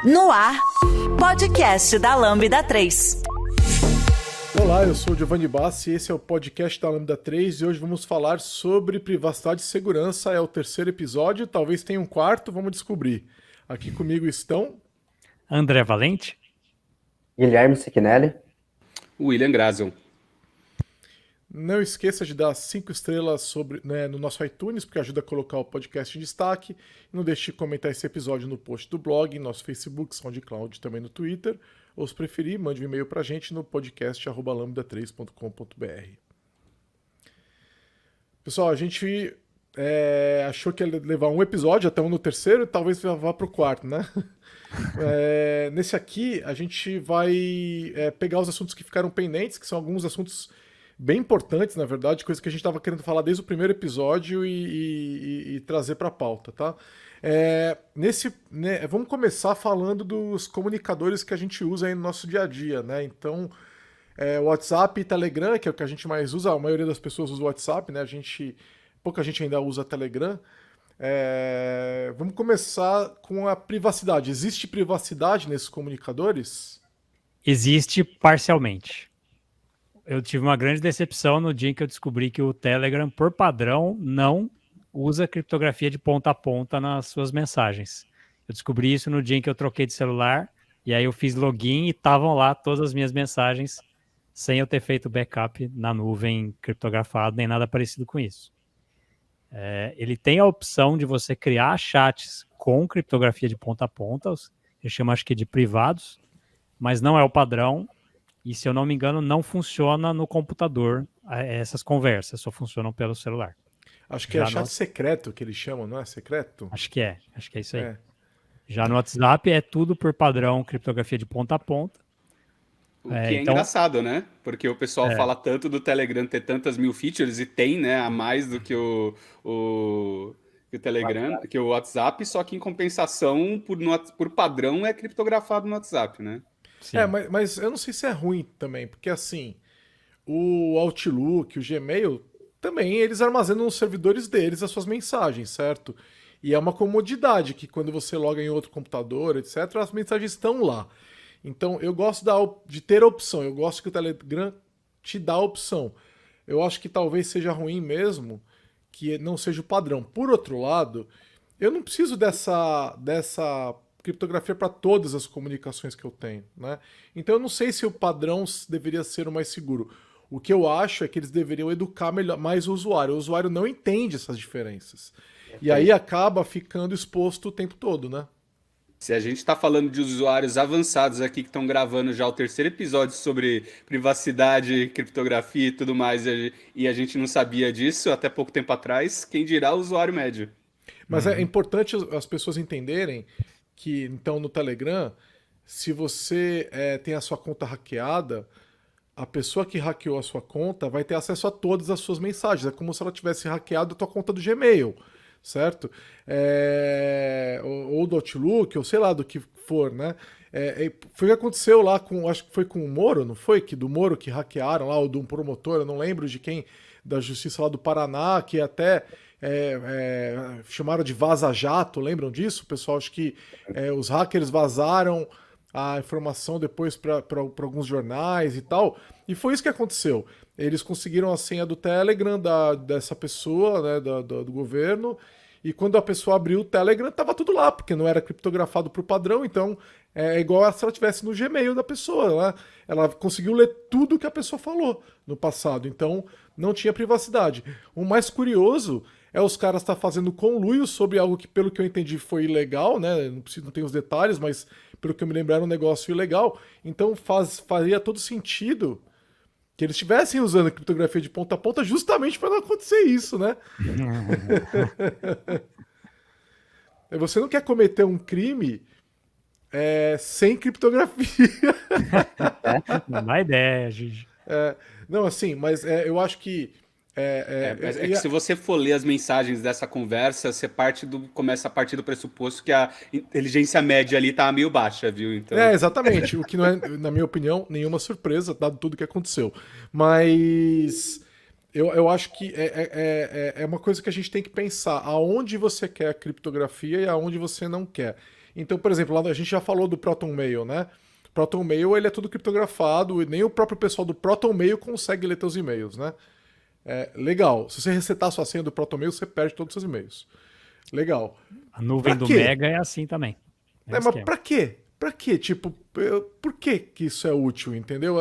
No ar, podcast da Lambda 3. Olá, eu sou o Giovanni Bassi e esse é o podcast da Lambda 3 e hoje vamos falar sobre privacidade e segurança. É o terceiro episódio, talvez tenha um quarto, vamos descobrir. Aqui comigo estão... André Valente, Guilherme Siquinelli, William Grazel. Não esqueça de dar 5 estrelas no nosso iTunes, porque ajuda a colocar o podcast em destaque. E não deixe de comentar esse episódio no post do blog, no nosso Facebook, SoundCloud, também no Twitter. Ou se preferir, mande um e-mail pra gente no podcast@lambda3.com.br. Pessoal, a gente achou que ia levar um episódio, até um no terceiro, e talvez vá pro quarto, né? Nesse aqui, a gente vai pegar os assuntos que ficaram pendentes, que são alguns assuntos bem importantes, na verdade, coisa que a gente estava querendo falar desde o primeiro episódio e trazer para a pauta, tá? Vamos começar falando dos comunicadores que a gente usa aí no nosso dia a dia, né? Então, WhatsApp e Telegram, que é o que a gente mais usa, a maioria das pessoas usa o WhatsApp, né? Pouca gente ainda usa Telegram. Vamos começar com a privacidade. Existe privacidade nesses comunicadores? existe parcialmente. Eu tive uma grande decepção no dia em que eu descobri que o Telegram, por padrão, não usa criptografia de ponta a ponta nas suas mensagens. Eu descobri isso no dia em que eu troquei de celular, e aí eu fiz login e estavam lá todas as minhas mensagens, sem eu ter feito backup na nuvem criptografado, nem nada parecido com isso. Ele tem a opção de você criar chats com criptografia de ponta a ponta, eu chamo acho que de privados, mas não é o padrão. E, se eu não me engano, não funciona no computador essas conversas, só funcionam pelo celular. Acho que é chat secreto que eles chamam, não é? Secreto? Acho que é isso aí. Já no WhatsApp é tudo por padrão, criptografia de ponta a ponta. O que é engraçado, né? Porque o pessoal fala tanto do Telegram ter tantas mil features, e tem, né, a mais do que o Telegram, que o WhatsApp, só que em compensação, por padrão, é criptografado no WhatsApp, né? Sim. Mas eu não sei se é ruim também, porque assim, o Outlook, o Gmail, também eles armazenam nos servidores deles as suas mensagens, certo? E é uma comodidade que quando você loga em outro computador, etc., as mensagens estão lá. Então eu gosto de ter a opção, eu gosto que o Telegram te dá a opção. Eu acho que talvez seja ruim mesmo que não seja o padrão. Por outro lado, eu não preciso dessa criptografia para todas as comunicações que eu tenho, né? Então eu não sei se o padrão deveria ser o mais seguro. O que eu acho é que eles deveriam educar mais o usuário. O usuário não entende essas diferenças. E aí acaba ficando exposto o tempo todo, né? Se a gente está falando de usuários avançados aqui que estão gravando já o terceiro episódio sobre privacidade, criptografia e tudo mais, e a gente não sabia disso até pouco tempo atrás, quem dirá o usuário médio? Mas é importante as pessoas entenderem que, então, no Telegram, se você tem a sua conta hackeada, a pessoa que hackeou a sua conta vai ter acesso a todas as suas mensagens. É como se ela tivesse hackeado a tua conta do Gmail, certo? Ou do Outlook, ou sei lá, do que for, né? Foi o que aconteceu lá acho que foi com o Moro, não foi? Do Moro que hackearam lá, ou de um promotor, eu não lembro de quem, da Justiça lá do Paraná, que até... chamaram de vaza-jato, lembram disso? Pessoal, acho que os hackers vazaram a informação depois para alguns jornais e tal, e foi isso que aconteceu. Eles conseguiram a senha do Telegram dessa pessoa, né, do governo, e quando a pessoa abriu o Telegram, tava tudo lá, porque não era criptografado por padrão, então é igual se ela tivesse no Gmail da pessoa, né? Ela conseguiu ler tudo que a pessoa falou no passado, então não tinha privacidade. O mais curioso é os caras estar fazendo conluio sobre algo que, pelo que eu entendi, foi ilegal, né? Não tenho os detalhes, mas pelo que eu me lembro era um negócio ilegal. Então faria todo sentido que eles estivessem usando criptografia de ponta a ponta justamente para não acontecer isso, né? Você não quer cometer um crime sem criptografia. Não dá ideia, Gigi. Não, assim, mas eu acho que... que se você for ler as mensagens dessa conversa, você começa a partir do pressuposto que a inteligência média ali tá meio baixa, viu? Então... exatamente. O que não é, na minha opinião, nenhuma surpresa, dado tudo que aconteceu. Mas eu acho que é uma coisa que a gente tem que pensar. Aonde você quer a criptografia e aonde você não quer. Então, por exemplo, lá a gente já falou do Proton Mail, né? Proton Mail, ele é tudo criptografado e nem o próprio pessoal do Proton Mail consegue ler teus e-mails, né? Legal. Se você resetar a sua senha do Proton Mail, você perde todos os seus e-mails. Legal. A nuvem do Mega é assim também. Mas pra quê? Pra quê? Tipo, por que isso é útil, entendeu?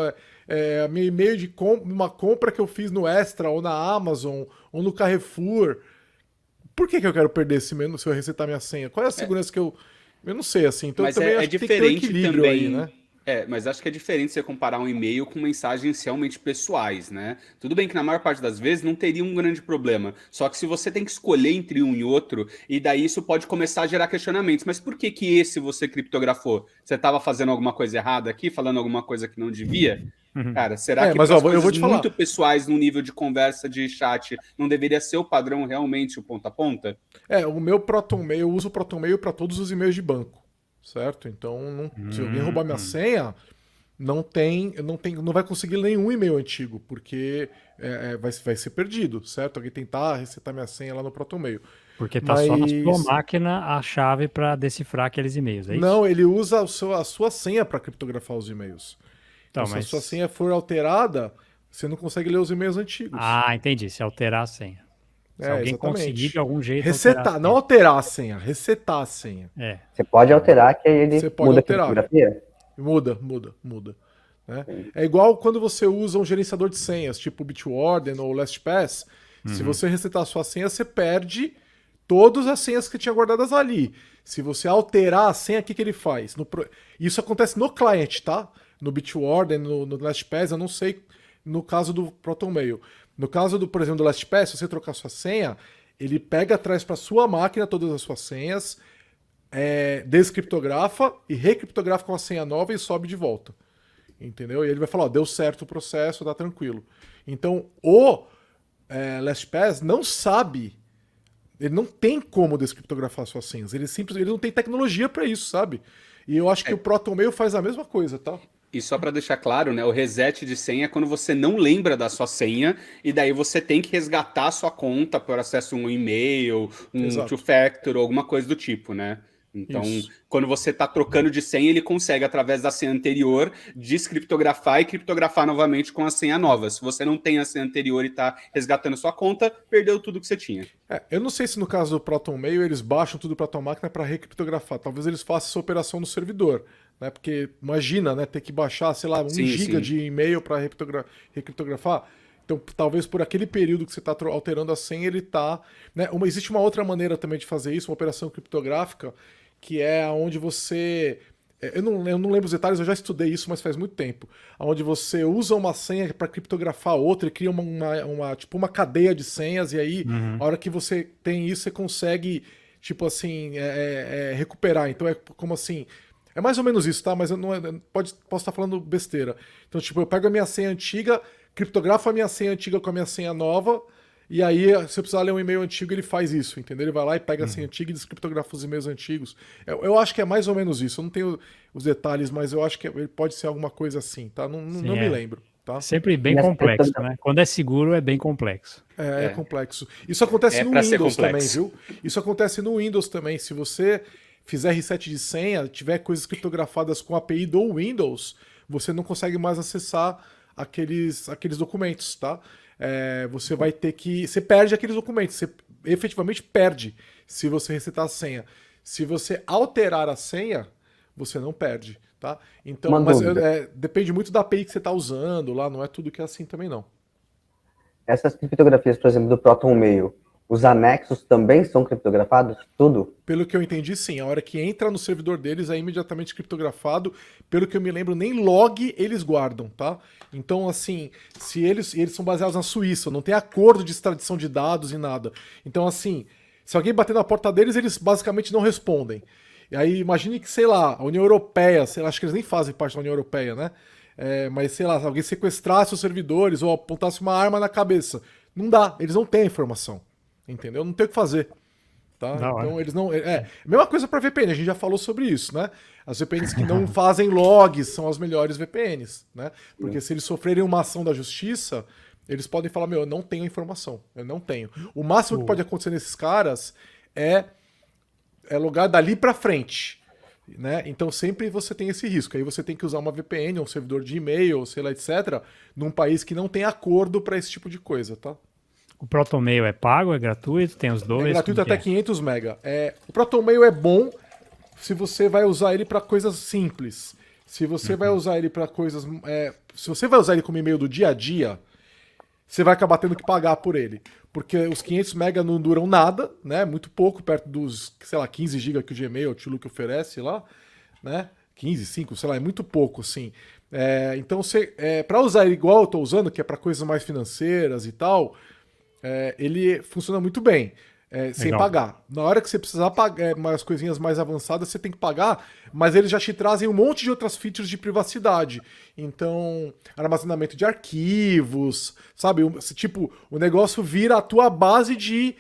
Meu e-mail de uma compra que eu fiz no Extra, ou na Amazon, ou no Carrefour. Por que eu quero perder esse e-mail se eu resetar minha senha? Qual é a segurança que eu... Eu não sei, assim. Então, mas eu também acho que tem que ter um equilíbrio também, aí, né? Mas acho que é diferente você comparar um e-mail com mensagens realmente pessoais, né? Tudo bem que na maior parte das vezes não teria um grande problema. Só que se você tem que escolher entre um e outro, e daí isso pode começar a gerar questionamentos. Mas por que esse você criptografou? Você estava fazendo alguma coisa errada aqui? Falando alguma coisa que não devia? Cara, será que mas, coisas eu vou te muito falar. pessoais no nível de conversa de chat não deveria ser o padrão realmente o ponta a ponta? O meu Proton Mail, eu uso o Proton Mail para todos os e-mails de banco, certo? Então, se alguém roubar minha senha, não vai conseguir nenhum e-mail antigo, porque vai ser perdido, certo? Alguém tentar resetar minha senha lá no Proton Mail. Porque tá só na sua máquina a chave para decifrar aqueles e-mails, é isso? Não, ele usa a sua senha para criptografar os e-mails. Então, se a sua senha for alterada, você não consegue ler os e-mails antigos. Ah, entendi. Se alterar a senha. Se alguém conseguir de algum jeito resetar, não alterar a senha, resetar a senha. Você pode alterar que ele muda a criptografia? Muda. Né? É igual quando você usa um gerenciador de senhas, tipo Bitwarden ou LastPass. Se você resetar a sua senha, você perde todas as senhas que tinha guardadas ali. Se você alterar a senha, o que ele faz? Isso acontece no client, tá? No Bitwarden, no LastPass, eu não sei no caso do Proton Mail. No caso, por exemplo, do LastPass, se você trocar sua senha, ele pega, traz para sua máquina todas as suas senhas, descriptografa e recriptografa com a senha nova e sobe de volta. Entendeu? E ele vai falar, deu certo o processo, tá tranquilo. Então, o LastPass não sabe, ele não tem como descriptografar suas senhas, ele não tem tecnologia para isso, sabe? E eu acho que o Proton Mail faz a mesma coisa, tá? E só para deixar claro, né, o reset de senha é quando você não lembra da sua senha e daí você tem que resgatar a sua conta por acesso a um e-mail, two-factor ou alguma coisa do tipo, né? Então, quando você está trocando de senha, ele consegue, através da senha anterior, descriptografar e criptografar novamente com a senha nova. Se você não tem a senha anterior e está resgatando sua conta, perdeu tudo que você tinha. Eu não sei se no caso do Proton Mail eles baixam tudo para a tua máquina para recriptografar. Talvez eles façam essa operação no servidor. Né? Porque imagina, né, ter que baixar, sei lá, 1 giga de e-mail para recriptografar. Então, talvez por aquele período que você está alterando a senha, ele está... Né? Existe uma outra maneira também de fazer isso, uma operação criptográfica, que é onde você... Eu não lembro os detalhes, eu já estudei isso, mas faz muito tempo. Onde você usa uma senha para criptografar outra e cria tipo uma cadeia de senhas, e aí, a hora que você tem isso, você consegue, tipo assim, recuperar. Então, é como assim... É mais ou menos isso, tá? Mas eu posso estar falando besteira. Então, tipo, eu pego a minha senha antiga, criptografo a minha senha antiga com a minha senha nova, e aí, se eu precisar ler um e-mail antigo, ele faz isso, entendeu? Ele vai lá e pega a senha antiga e descriptografa os e-mails antigos. Eu acho que é mais ou menos isso. Eu não tenho os detalhes, mas eu acho que ele pode ser alguma coisa assim, tá? Não me lembro. Tá? Sempre bem complexo, né? Quando é seguro, é bem complexo. É complexo. Isso acontece no Windows também, viu? Isso acontece no Windows também. Se você fizer reset de senha, tiver coisas criptografadas com a API do Windows, você não consegue mais acessar aqueles documentos, tá? Você vai ter que... Você perde aqueles documentos, você efetivamente perde se você resetar a senha. Se você alterar a senha, você não perde, tá? Então, mas depende muito da API que você está usando lá, não é tudo que é assim também, não. Essas criptografias, por exemplo, do Proton Mail, os anexos também são criptografados? Tudo? Pelo que eu entendi, sim. A hora que entra no servidor deles é imediatamente criptografado. Pelo que eu me lembro, nem log eles guardam, tá? Então, assim, se eles são baseados na Suíça, não tem acordo de extradição de dados e nada. Então, assim, se alguém bater na porta deles, eles basicamente não respondem. E aí, imagine que, sei lá, a União Europeia, sei lá, acho que eles nem fazem parte da União Europeia, né? Mas, sei lá, se alguém sequestrasse os servidores ou apontasse uma arma na cabeça, não dá, eles não têm a informação. Entendeu? Não tem o que fazer. Tá? Então eles não. Mesma coisa para VPN, a gente já falou sobre isso, né? As VPNs que não fazem logs são as melhores VPNs, né? Porque se eles sofrerem uma ação da justiça, eles podem falar: eu não tenho a informação, eu não tenho. O máximo que pode acontecer nesses caras é logar dali para frente. né? Então sempre você tem esse risco. Aí você tem que usar uma VPN, um servidor de e-mail, sei lá, etc., num país que não tem acordo para esse tipo de coisa, tá? O ProtonMail é pago, é gratuito? Tem os dois? É gratuito até 500 MB. O ProtonMail é bom se você vai usar ele para coisas simples. Se você vai usar ele para coisas... se você vai usar ele como e-mail do dia a dia, você vai acabar tendo que pagar por ele. Porque os 500 MB não duram nada, né? Muito pouco, perto dos, sei lá, 15 GB que o Gmail, o Outlook oferece lá, né? 15, 5, sei lá, é muito pouco, assim. Então, para usar ele igual eu estou usando, que é para coisas mais financeiras e tal, ele funciona muito bem. Sem pagar. Na hora que você precisar pagar umas coisinhas mais avançadas, você tem que pagar, mas eles já te trazem um monte de outras features de privacidade. Então, armazenamento de arquivos, sabe? Tipo, o negócio vira a tua base de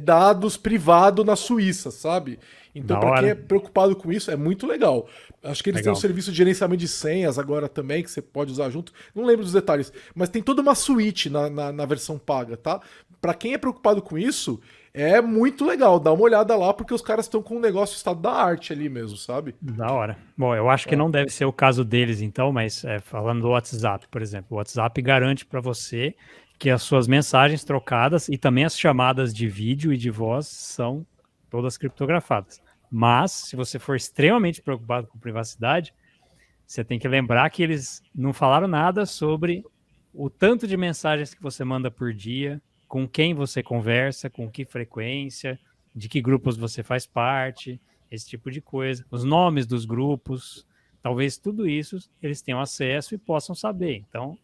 dados privado na Suíça, sabe? Então, para quem é preocupado com isso, é muito legal. Acho que eles têm um serviço de gerenciamento de senhas agora também, que você pode usar junto. Não lembro dos detalhes, mas tem toda uma suíte na versão paga, tá? Para quem é preocupado com isso, é muito legal. Dá uma olhada lá, porque os caras estão com um negócio estado da arte ali mesmo, sabe? Da hora. Bom, eu acho que não deve ser o caso deles, então, mas falando do WhatsApp, por exemplo, o WhatsApp garante para você que as suas mensagens trocadas e também as chamadas de vídeo e de voz são todas criptografadas. Mas, se você for extremamente preocupado com privacidade, você tem que lembrar que eles não falaram nada sobre o tanto de mensagens que você manda por dia, com quem você conversa, com que frequência, de que grupos você faz parte, esse tipo de coisa. Os nomes dos grupos, talvez tudo isso eles tenham acesso e possam saber. Então,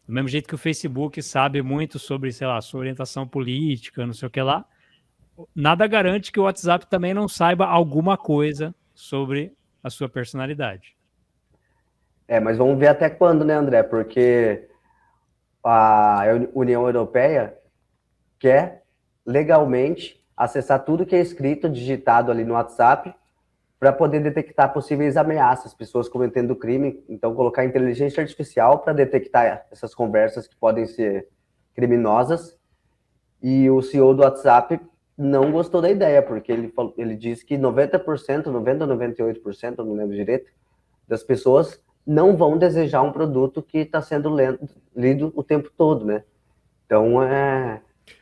do mesmo jeito que o Facebook sabe muito sobre, sei lá, sua orientação política, não sei o que lá, nada garante que o WhatsApp também não saiba alguma coisa sobre a sua personalidade. Mas vamos ver até quando, né, André? Porque a União Europeia quer legalmente acessar tudo que é escrito, digitado ali no WhatsApp, para poder detectar possíveis ameaças, pessoas cometendo crime. Então, colocar inteligência artificial para detectar essas conversas que podem ser criminosas. E o CEO do WhatsApp não gostou da ideia, porque ele disse que 90%, 90% ou 98%, eu não lembro direito, das pessoas não vão desejar um produto que está sendo lido o tempo todo, né? Então,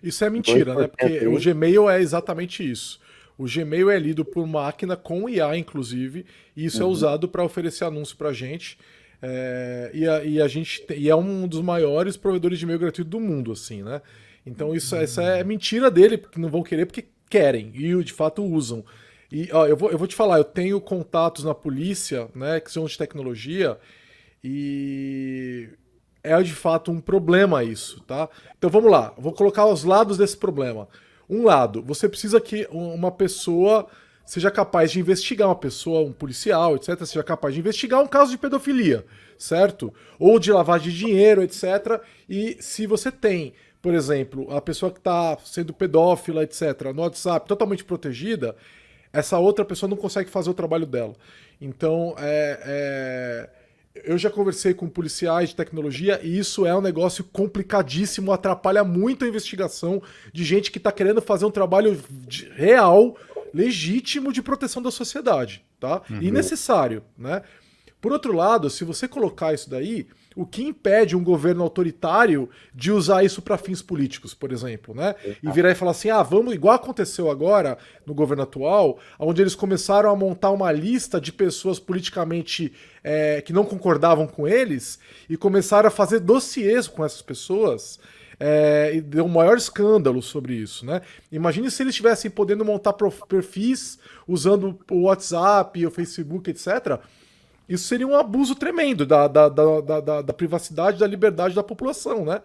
Isso é mentira, né? Porque o Gmail é exatamente isso. O Gmail é lido por máquina com IA, inclusive, e isso é usado para oferecer anúncio para a gente. E é um dos maiores provedores de e-mail gratuito do mundo, assim, né? Então essa é mentira dele, porque não vão querer porque querem, e de fato usam. E eu vou te falar, eu tenho contatos na polícia, né, que são de tecnologia, e é de fato um problema isso, tá? Então vamos lá, vou colocar os lados desse problema. Um lado, você precisa que uma pessoa seja capaz de investigar uma pessoa, um policial, etc., seja capaz de investigar um caso de pedofilia, certo? Ou de lavagem de dinheiro, etc. E se você tem, por exemplo, a pessoa que está sendo pedófila, etc., no WhatsApp, totalmente protegida, essa outra pessoa não consegue fazer o trabalho dela. Então, eu já conversei com policiais de tecnologia e isso é um negócio complicadíssimo, atrapalha muito a investigação de gente que está querendo fazer um trabalho real, legítimo de proteção da sociedade, tá? E necessário, né? Por outro lado, se você colocar isso daí, o que impede um governo autoritário de usar isso para fins políticos, por exemplo, né? E virar e falar assim, vamos, igual aconteceu agora no governo atual, onde eles começaram a montar uma lista de pessoas politicamente que não concordavam com eles e começaram a fazer dossiês com essas pessoas. E deu um maior escândalo sobre isso, né? Imagine se eles estivessem podendo montar perfis usando o WhatsApp, o Facebook, etc., isso seria um abuso tremendo da privacidade, da liberdade da população, né?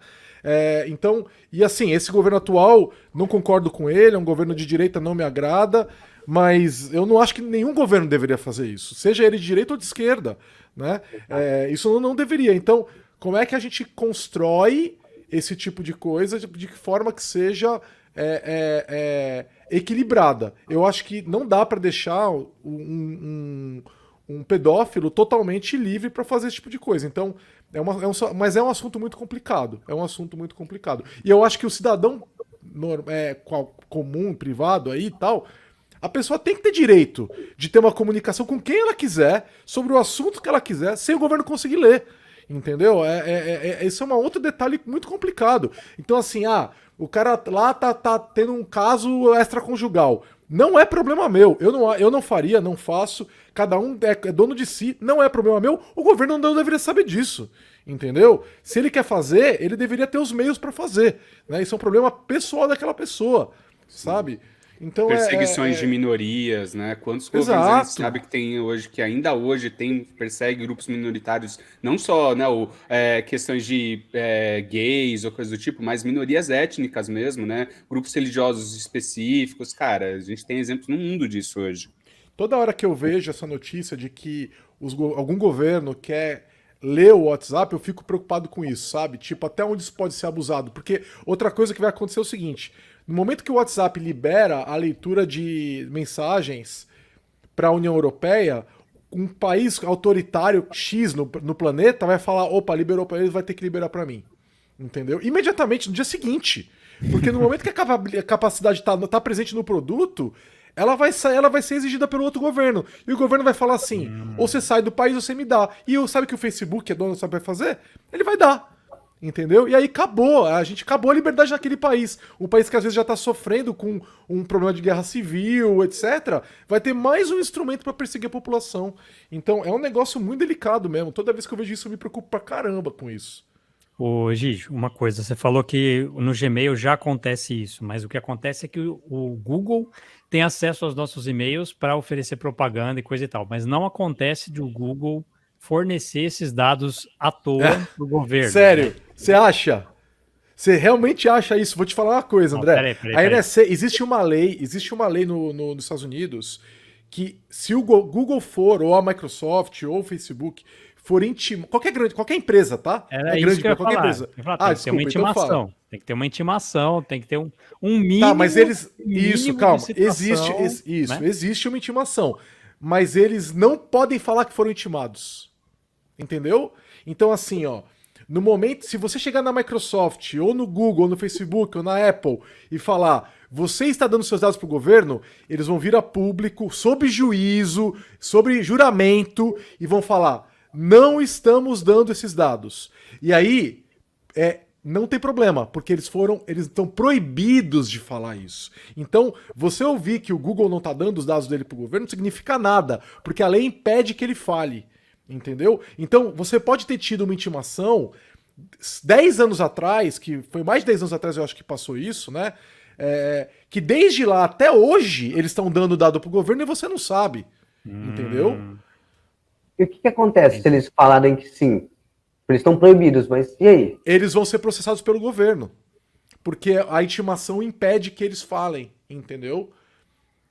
Então, e assim, esse governo atual, não concordo com ele, é um governo de direita, não me agrada, mas eu não acho que nenhum governo deveria fazer isso, seja ele de direita ou de esquerda, né? Isso não deveria. Então, como é que a gente constrói esse tipo de coisa de forma que seja equilibrada? Eu acho que não dá para deixar um pedófilo totalmente livre para fazer esse tipo de coisa. Então, mas é um assunto muito complicado. É um assunto muito complicado. E eu acho que o cidadão comum, privado aí e tal, A pessoa tem que ter direito de ter uma comunicação com quem ela quiser, sobre o assunto que ela quiser, sem o governo conseguir ler. Entendeu? Esse é um outro detalhe muito complicado. Então, assim, o cara lá tá tendo um caso extraconjugal. Não é problema meu. Eu não faria, não faço. Cada um é dono de si. Não é problema meu. O governo não deveria saber disso. Entendeu? Se ele quer fazer, ele deveria ter os meios para fazer. Né? Isso é um problema pessoal daquela pessoa. Sabe? Então, perseguições de minorias, né? Quantos governos a gente sabe que tem hoje, que ainda hoje persegue grupos minoritários, não só, né, questões de gays ou coisa do tipo, mas minorias étnicas mesmo, né? Grupos religiosos específicos. Cara, a gente tem exemplos no mundo disso hoje. Toda hora que eu vejo essa notícia de que algum governo quer ler o WhatsApp, eu fico preocupado com isso, sabe? Tipo, até onde isso pode ser abusado. Porque outra coisa que vai acontecer é o seguinte: no momento que o WhatsApp libera a leitura de mensagens para a União Europeia, um país autoritário X no planeta vai falar, opa, liberou para eles, vai ter que liberar para mim. Entendeu? Imediatamente, no dia seguinte. Porque no momento que a capacidade tá presente no produto, ela vai ser exigida pelo outro governo. E o governo vai falar assim, ou você sai do país ou você me dá. E sabe que o Facebook, que é dono, sabe o que vai fazer? Ele vai dar. Entendeu? E aí acabou a liberdade naquele país. Um país que às vezes já tá sofrendo com um problema de guerra civil, etc. Vai ter mais um instrumento para perseguir a população. Então é um negócio muito delicado mesmo. Toda vez que eu vejo isso eu me preocupo pra caramba com isso. Ô Gigi, uma coisa, você falou que no Gmail já acontece isso, mas o que acontece é que o Google tem acesso aos nossos e-mails para oferecer propaganda e coisa e tal, mas não acontece de o Google fornecer esses dados à toa pro governo. Sério? Né? Você acha? Você realmente acha isso? Vou te falar uma coisa, André. Peraí. A NSA, existe uma lei nos Estados Unidos que se o Google for, ou a Microsoft, ou o Facebook, for intimar... Qualquer empresa, tá? Era isso que eu ia falar. Empresa. Tem que ter uma intimação. Tem que ter uma intimação, tem que ter um mínimo... Tá, mas eles... Isso, calma. Né? Existe uma intimação. Mas eles não podem falar que foram intimados. Entendeu? Então, assim, ó... No momento, se você chegar na Microsoft, ou no Google, ou no Facebook, ou na Apple, e falar, você está dando seus dados para o governo, eles vão vir a público, sob juízo, sobre juramento, e vão falar, não estamos dando esses dados. E aí, não tem problema, porque eles estão proibidos de falar isso. Então, você ouvir que o Google não está dando os dados dele para o governo não significa nada, porque a lei impede que ele fale. Entendeu? Então, você pode ter tido uma intimação 10 anos atrás, que foi mais de 10 anos atrás eu acho que passou isso, né? Que desde lá até hoje eles estão dando dado pro governo e você não sabe. Entendeu? E o que acontece se eles falarem que sim? Eles estão proibidos, mas e aí? Eles vão ser processados pelo governo. Porque a intimação impede que eles falem, entendeu?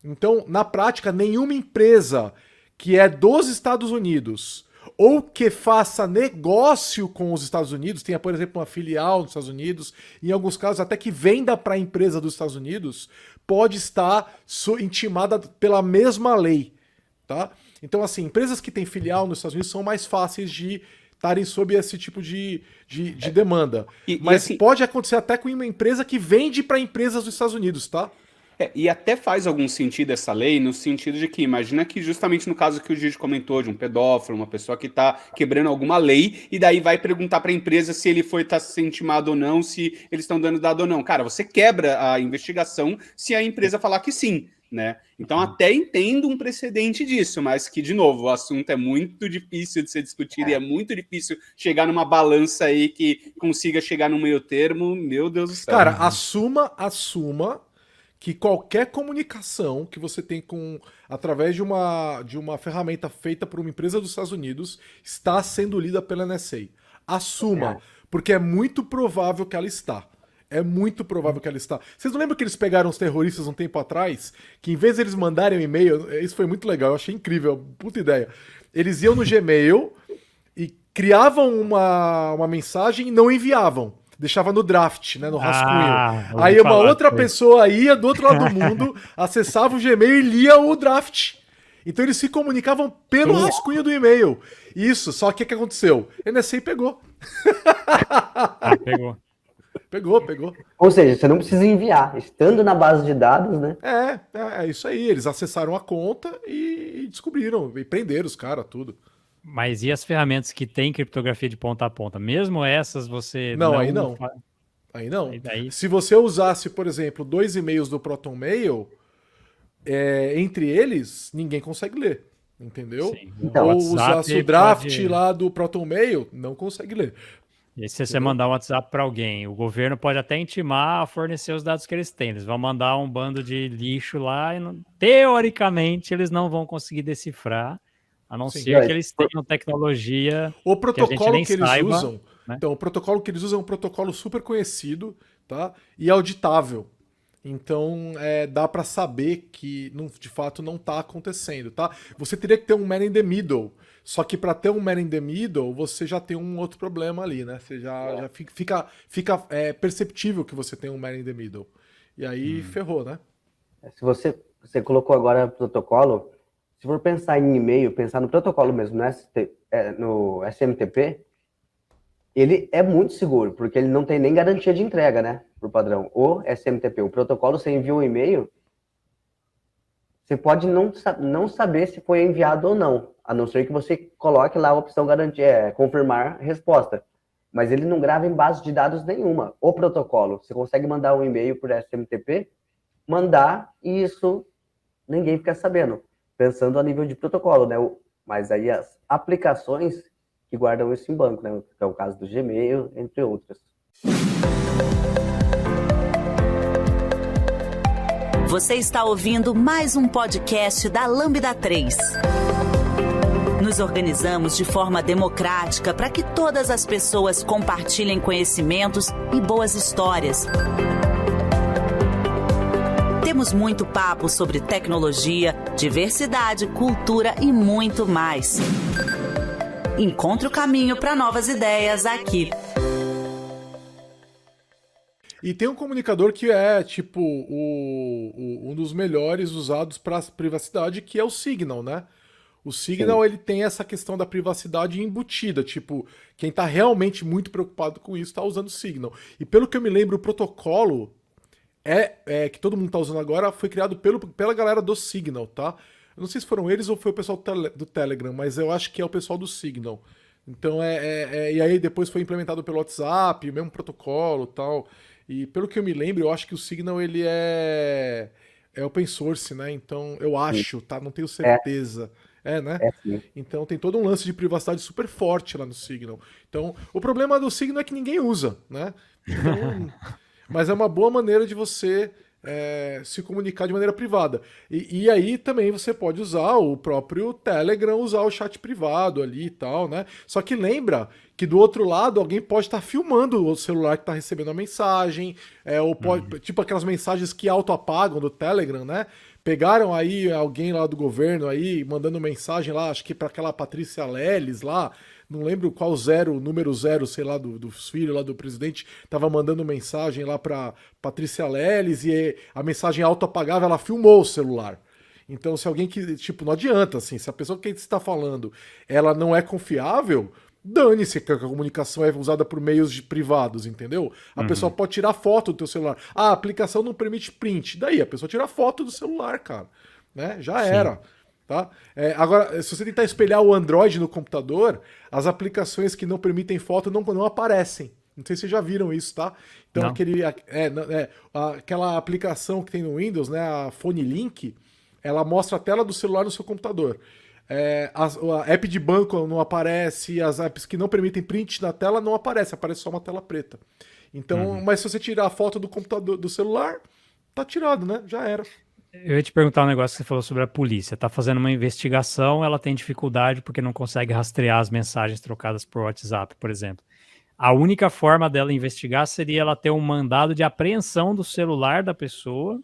Então, na prática, nenhuma empresa que é dos Estados Unidos ou que faça negócio com os Estados Unidos, tenha, por exemplo, uma filial nos Estados Unidos, em alguns casos até que venda para a empresa dos Estados Unidos, pode estar intimada pela mesma lei, tá? Então, assim, empresas que têm filial nos Estados Unidos são mais fáceis de estarem sob esse tipo de demanda. Mas assim, pode acontecer até com uma empresa que vende para empresas dos Estados Unidos, tá? E até faz algum sentido essa lei, no sentido de que, imagina que justamente no caso que o Gigi comentou, de um pedófilo, uma pessoa que está quebrando alguma lei, e daí vai perguntar para a empresa se ele tá sendo intimado ou não, se eles estão dando dado ou não. Cara, você quebra a investigação se a empresa falar que sim, né? Então até entendo um precedente disso, mas que, de novo, o assunto é muito difícil de ser discutido e é muito difícil chegar numa balança aí que consiga chegar no meio termo. Meu Deus do céu. Cara, assuma que qualquer comunicação que você tem através de uma ferramenta feita por uma empresa dos Estados Unidos está sendo lida pela NSA. Assuma, porque é muito provável que ela está. É muito provável que ela está. Vocês não lembram que eles pegaram os terroristas um tempo atrás? Que em vez de eles mandarem um e-mail, isso foi muito legal, eu achei incrível, puta ideia. Eles iam no Gmail e criavam uma mensagem e não enviavam. Deixava no draft, né, no rascunho. Aí uma outra pessoa ia do outro lado do mundo, acessava o Gmail e lia o draft. Então eles se comunicavam pelo rascunho do e-mail. Isso, só que o que aconteceu? A NSA pegou. Pegou. Pegou. Ou seja, você não precisa enviar. Estando na base de dados, né? É isso aí. Eles acessaram a conta e descobriram, e prenderam os caras, tudo. Mas e as ferramentas que têm criptografia de ponta a ponta? Mesmo essas você Não, aí não. Aí não. Aí... Se você usasse, por exemplo, 2 e-mails do ProtonMail, entre eles, ninguém consegue ler. Entendeu? Sim. Ou usasse o draft lá do ProtonMail, não consegue ler. E se você mandar um WhatsApp para alguém, o governo pode até intimar a fornecer os dados que eles têm. Eles vão mandar um bando de lixo lá e, teoricamente, eles não vão conseguir decifrar, a não ser que eles tenham tecnologia o protocolo que eles usam, né? Então, o protocolo que eles usam é um protocolo super conhecido, tá? E auditável. Então, dá para saber que, de fato, não está acontecendo, tá? Você teria que ter um man in the middle. Só que para ter um man in the middle, você já tem um outro problema ali, né? Você já fica perceptível que você tem um man in the middle. E aí ferrou, né? Se você colocou agora protocolo, se for pensar em e-mail, pensar no protocolo mesmo, no SMTP, ele é muito seguro, porque ele não tem nem garantia de entrega, né? Por padrão. O SMTP, o protocolo, você envia um e-mail, você pode não saber se foi enviado ou não, a não ser que você coloque lá a opção confirmar resposta. Mas ele não grava em base de dados nenhuma. O protocolo, você consegue mandar um e-mail por SMTP, mandar, e isso ninguém fica sabendo, pensando a nível de protocolo, né? Mas aí as aplicações que guardam isso em banco, né? Que é o caso do Gmail, entre outras. Você está ouvindo mais um podcast da Lambda 3. Nos organizamos de forma democrática para que todas as pessoas compartilhem conhecimentos e boas histórias. Temos muito papo sobre tecnologia, diversidade, cultura e muito mais. Encontre o caminho para novas ideias aqui. E tem um comunicador que é, tipo, um dos melhores usados para privacidade, que é o Signal, né? O Signal, Sim. Ele tem essa questão da privacidade embutida, tipo, quem tá realmente muito preocupado com isso tá usando o Signal. E pelo que eu me lembro, o protocolo que todo mundo tá usando agora foi criado pela galera do Signal, tá? Eu não sei se foram eles ou foi o pessoal do Telegram, mas eu acho que é o pessoal do Signal. Então e aí depois foi implementado pelo WhatsApp, o mesmo protocolo e tal. E pelo que eu me lembro, eu acho que o Signal ele é open source, né? Então eu acho, tá? Não tenho certeza. Né? Então tem todo um lance de privacidade super forte lá no Signal. Então o problema do Signal é que ninguém usa, né? Então, mas é uma boa maneira de você se comunicar de maneira privada. E aí também você pode usar o próprio Telegram, usar o chat privado ali e tal, né? Só que lembra que do outro lado alguém pode estar filmando o celular que está recebendo a mensagem, ou pode, tipo aquelas mensagens que auto-apagam do Telegram, né? Pegaram aí alguém lá do governo aí mandando mensagem lá, acho que para aquela Patrícia Leles lá, não lembro qual número 0, sei lá, dos filhos lá do presidente, tava mandando mensagem lá pra Patrícia Leles e a mensagem auto-apagava, ela filmou o celular. Então, se alguém que, tipo, não adianta, assim, se a pessoa que está falando, ela não é confiável, dane-se que a comunicação é usada por meios privados, entendeu? A pessoa pode tirar foto do teu celular. Ah, a aplicação não permite print. Daí, a pessoa tira foto do celular, cara. Né? Já era. Tá? Agora, se você tentar espelhar o Android no computador, as aplicações que não permitem foto não aparecem. Não sei se vocês já viram isso, tá? Então, aquela aplicação que tem no Windows, né, a Phone Link, ela mostra a tela do celular no seu computador. A app de banco não aparece, as apps que não permitem print na tela não aparece só uma tela preta. Então, mas se você tirar a foto do computador, do celular, tá tirado, né? Já era. Eu ia te perguntar um negócio que você falou sobre a polícia. Tá fazendo uma investigação, ela tem dificuldade porque não consegue rastrear as mensagens trocadas por WhatsApp, por exemplo. A única forma dela investigar seria ela ter um mandado de apreensão do celular da pessoa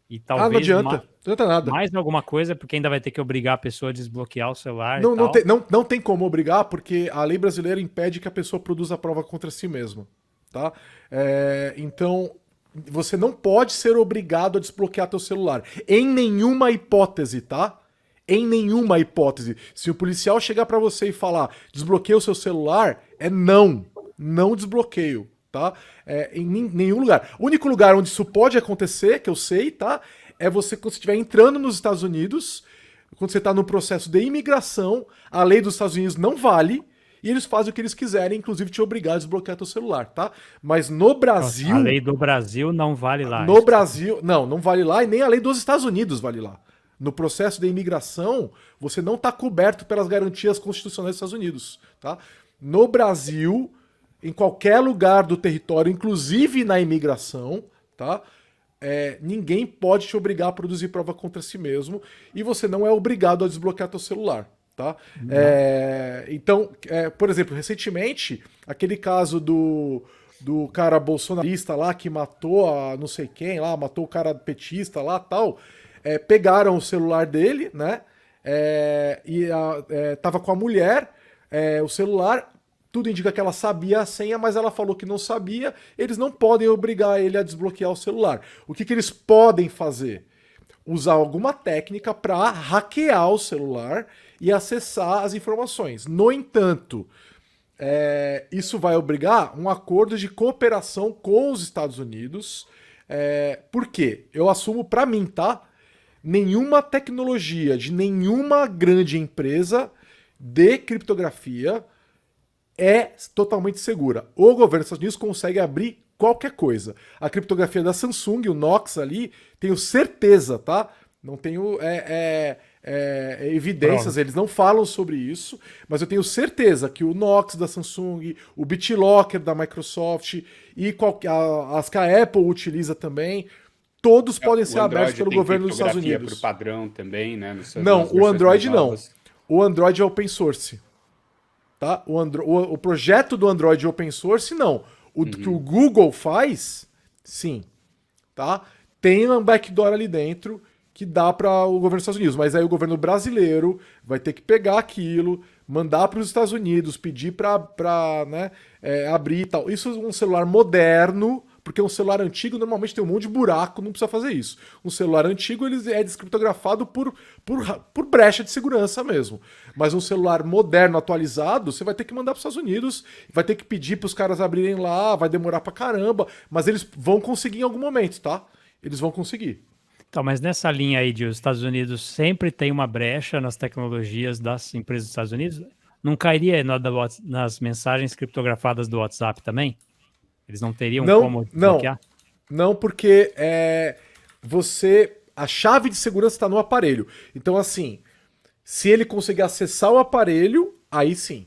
e talvez não adianta nada. Mais alguma coisa, porque ainda vai ter que obrigar a pessoa a desbloquear o celular não tem como obrigar, porque a lei brasileira impede que a pessoa produza a prova contra si mesma. Tá? Então, você não pode ser obrigado a desbloquear teu celular. Em nenhuma hipótese, tá? Em nenhuma hipótese. Se o policial chegar pra você e falar desbloqueia o seu celular, não desbloqueio. tá? Em nenhum lugar. O único lugar onde isso pode acontecer, que eu sei, tá? É você quando você estiver entrando nos Estados Unidos, quando você está no processo de imigração, a lei dos Estados Unidos não vale, e eles fazem o que eles quiserem, inclusive te obrigar a desbloquear teu celular, tá? Mas no Brasil... A lei do Brasil não vale lá. No Brasil... Não vale lá, e nem a lei dos Estados Unidos vale lá. No processo de imigração, você não está coberto pelas garantias constitucionais dos Estados Unidos, tá? No Brasil, em qualquer lugar do território, inclusive na imigração, tá? Ninguém pode te obrigar a produzir prova contra si mesmo, e você não é obrigado a desbloquear teu celular. Tá? Então, por exemplo, recentemente, aquele caso do cara bolsonarista lá que matou a não sei quem lá, matou o cara petista lá tal, pegaram o celular dele, né? Tava com a mulher, o celular, tudo indica que ela sabia a senha, mas ela falou que não sabia, eles não podem obrigar ele a desbloquear o celular. O que eles podem fazer? Usar alguma técnica para hackear o celular e acessar as informações. No entanto, isso vai obrigar um acordo de cooperação com os Estados Unidos. Por quê? Eu assumo para mim, tá? Nenhuma tecnologia de nenhuma grande empresa de criptografia é totalmente segura. O governo dos Estados Unidos consegue abrir qualquer coisa. A criptografia da Samsung, o Knox ali, tenho certeza, tá? Não tenho evidências, eles não falam sobre isso, mas eu tenho certeza que o Knox da Samsung, o BitLocker da Microsoft e as que a Apple utiliza também, todos podem ser abertos pelo governo dos Estados Unidos. Por padrão também, né? Não, o Android não. O Android é open source. Tá? O projeto do Android open source, não. O que o Google faz, sim. Tá? Tem um backdoor ali dentro que dá para o governo dos Estados Unidos, mas aí o governo brasileiro vai ter que pegar aquilo, mandar para os Estados Unidos, pedir para né, abrir e tal. Isso é um celular moderno, porque um celular antigo normalmente tem um monte de buraco, não precisa fazer isso. Um celular antigo ele é descriptografado por brecha de segurança mesmo. Mas um celular moderno, atualizado, você vai ter que mandar para os Estados Unidos, vai ter que pedir para os caras abrirem lá, vai demorar pra caramba, mas eles vão conseguir em algum momento, tá? Eles vão conseguir. Então, mas nessa linha aí de os Estados Unidos sempre tem uma brecha nas tecnologias das empresas dos Estados Unidos, não cairia nas mensagens criptografadas do WhatsApp também? Eles não teriam como desbloquear? Não, porque a chave de segurança está no aparelho. Então, assim, se ele conseguir acessar o aparelho, aí sim.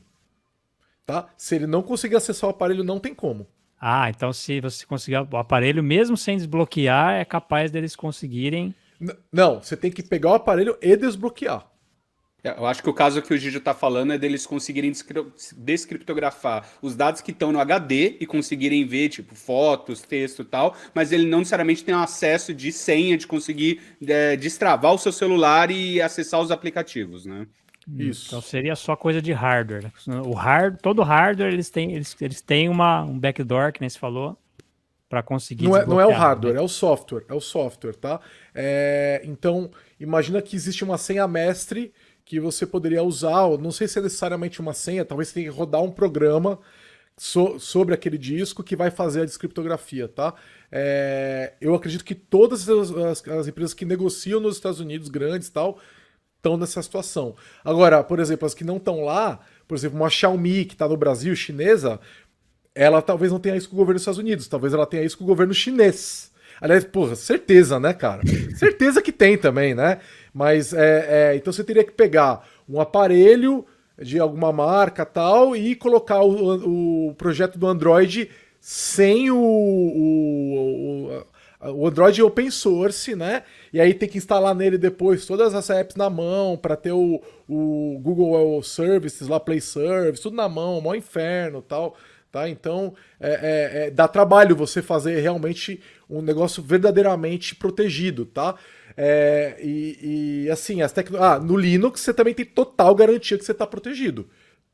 Tá? Se ele não conseguir acessar o aparelho, não tem como. Ah, então se você conseguir o aparelho, mesmo sem desbloquear, é capaz deles conseguirem... Não, você tem que pegar o aparelho e desbloquear. Eu acho que o caso que o Gigi está falando é deles conseguirem descriptografar os dados que estão no HD e conseguirem ver, tipo, fotos, texto e tal, mas ele não necessariamente tem um acesso de senha de conseguir destravar o seu celular e acessar os aplicativos, né? Isso. Então seria só coisa de hardware. Todo hardware eles têm um backdoor, que nem se falou, para conseguir desbloquear. Não é o hardware, né? é o software, tá? Então, imagina que existe uma senha mestre que você poderia usar, não sei se é necessariamente uma senha, talvez você tenha que rodar um programa sobre aquele disco que vai fazer a descriptografia, tá? Eu acredito que todas as empresas que negociam nos Estados Unidos, grandes e tal, estão nessa situação. Agora, por exemplo, as que não estão lá, por exemplo, uma Xiaomi que está no Brasil, chinesa, ela talvez não tenha isso com o governo dos Estados Unidos, talvez ela tenha isso com o governo chinês. Aliás, porra, certeza, né, cara? Certeza que tem também, né? Mas, então você teria que pegar um aparelho de alguma marca tal e colocar o projeto do Android sem o Android open source, né? E aí tem que instalar nele depois todas as apps na mão para ter o Google Services, lá Play Service, tudo na mão, maior inferno tal. Tá? Então, dá trabalho você fazer realmente um negócio verdadeiramente protegido, tá? Assim, no Linux você também tem total garantia que você está protegido,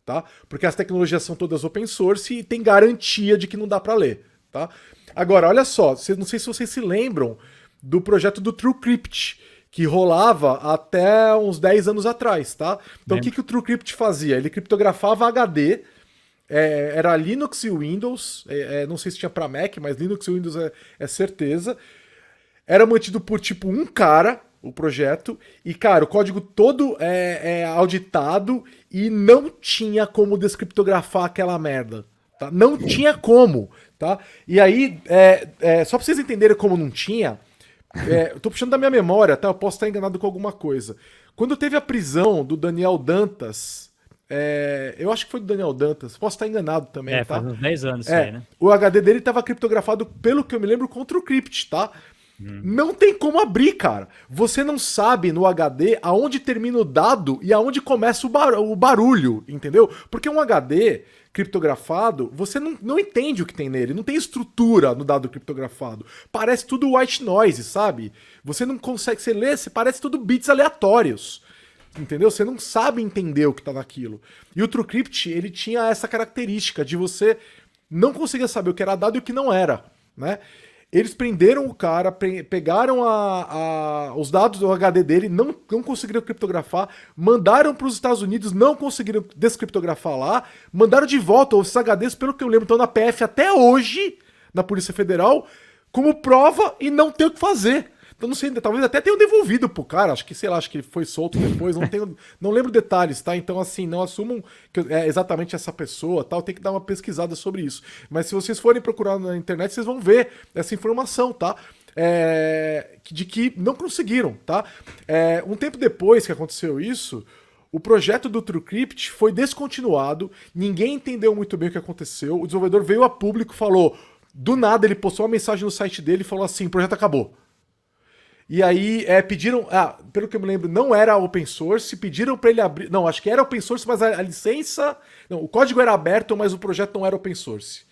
tá? Porque as tecnologias são todas open source e tem garantia de que não dá para ler, tá? Agora, olha só, não sei se vocês se lembram do projeto do TrueCrypt, que rolava até uns 10 anos atrás, tá? Então, o que o TrueCrypt fazia? Ele criptografava HD era Linux e Windows, não sei se tinha para Mac, mas Linux e Windows é certeza. Era mantido por, tipo, um cara, o projeto, e, cara, o código todo é auditado e não tinha como descriptografar aquela merda, tá? Não tinha como, tá? E aí, só pra vocês entenderem como não tinha, eu tô puxando da minha memória, tá? Eu posso estar enganado com alguma coisa. Quando teve a prisão do Daniel Dantas, eu acho que foi do Daniel Dantas, posso estar enganado também, tá? Faz uns 10 anos isso aí, né? O HD dele estava criptografado, pelo que eu me lembro, com o TrueCrypt, tá? Não tem como abrir, cara. Você não sabe no HD aonde termina o dado e aonde começa o barulho, entendeu? Porque um HD criptografado, você não entende o que tem nele, não tem estrutura no dado criptografado. Parece tudo white noise, sabe? Você não consegue, você lê, parece tudo bits aleatórios. Entendeu? Você não sabe entender o que tá naquilo. E o TrueCrypt, ele tinha essa característica de você não conseguir saber o que era dado e o que não era, né? Eles prenderam o cara, pegaram os dados do HD dele, não conseguiram criptografar, mandaram para os Estados Unidos, não conseguiram descriptografar lá, mandaram de volta os HDs, pelo que eu lembro, estão na PF até hoje, na Polícia Federal, como prova e não tem o que fazer. Então não sei, talvez até tenham devolvido pro cara, acho que ele foi solto depois, não lembro detalhes, tá? Então assim, não assumam que é exatamente essa pessoa, tal, tem que dar uma pesquisada sobre isso. Mas se vocês forem procurar na internet, vocês vão ver essa informação, tá? De que não conseguiram, tá? Um tempo depois que aconteceu isso, o projeto do TrueCrypt foi descontinuado, ninguém entendeu muito bem o que aconteceu, o desenvolvedor veio a público, falou, do nada ele postou uma mensagem no site dele e falou assim, o projeto acabou. E aí pediram, pelo que eu me lembro, não era open source, pediram para ele abrir, não, acho que era open source, mas a licença, não, o código era aberto, mas o projeto não era open source.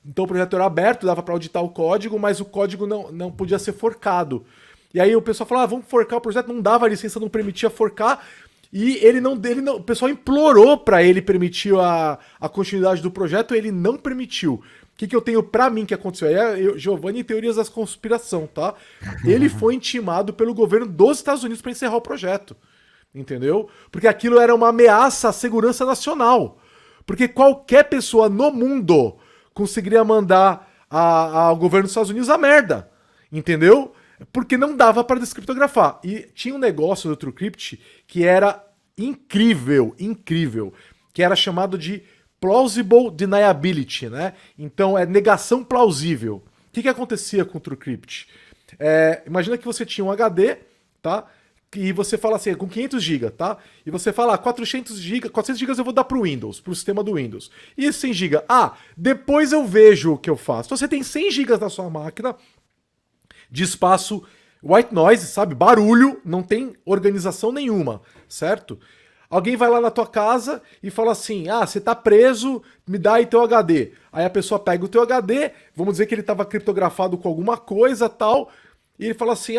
Então o projeto era aberto, dava para auditar o código, mas o código não podia ser forcado. E aí o pessoal falava, vamos forcar o projeto, não dava a licença, não permitia forcar, e o pessoal implorou para ele permitir a continuidade do projeto, ele não permitiu. O que eu tenho pra mim que aconteceu? Giovanni, teorias da conspiração, tá? Ele foi intimado pelo governo dos Estados Unidos para encerrar o projeto. Entendeu? Porque aquilo era uma ameaça à segurança nacional. Porque qualquer pessoa no mundo conseguiria mandar ao governo dos Estados Unidos a merda. Entendeu? Porque não dava para descriptografar. E tinha um negócio do TrueCrypt que era incrível, que era chamado de plausible deniability, né? Então negação plausível. O que acontecia com o TrueCrypt? Imagina que você tinha um HD, tá? E você fala assim, com 500 GB, tá? E você fala, 400 GB eu vou dar pro Windows, pro sistema do Windows. E 100 GB? Depois eu vejo o que eu faço. Então você tem 100 GB na sua máquina de espaço white noise, sabe? Barulho, não tem organização nenhuma, certo? Alguém vai lá na tua casa e fala assim, você tá preso, me dá aí teu HD. Aí a pessoa pega o teu HD, vamos dizer que ele tava criptografado com alguma coisa tal, e ele fala assim,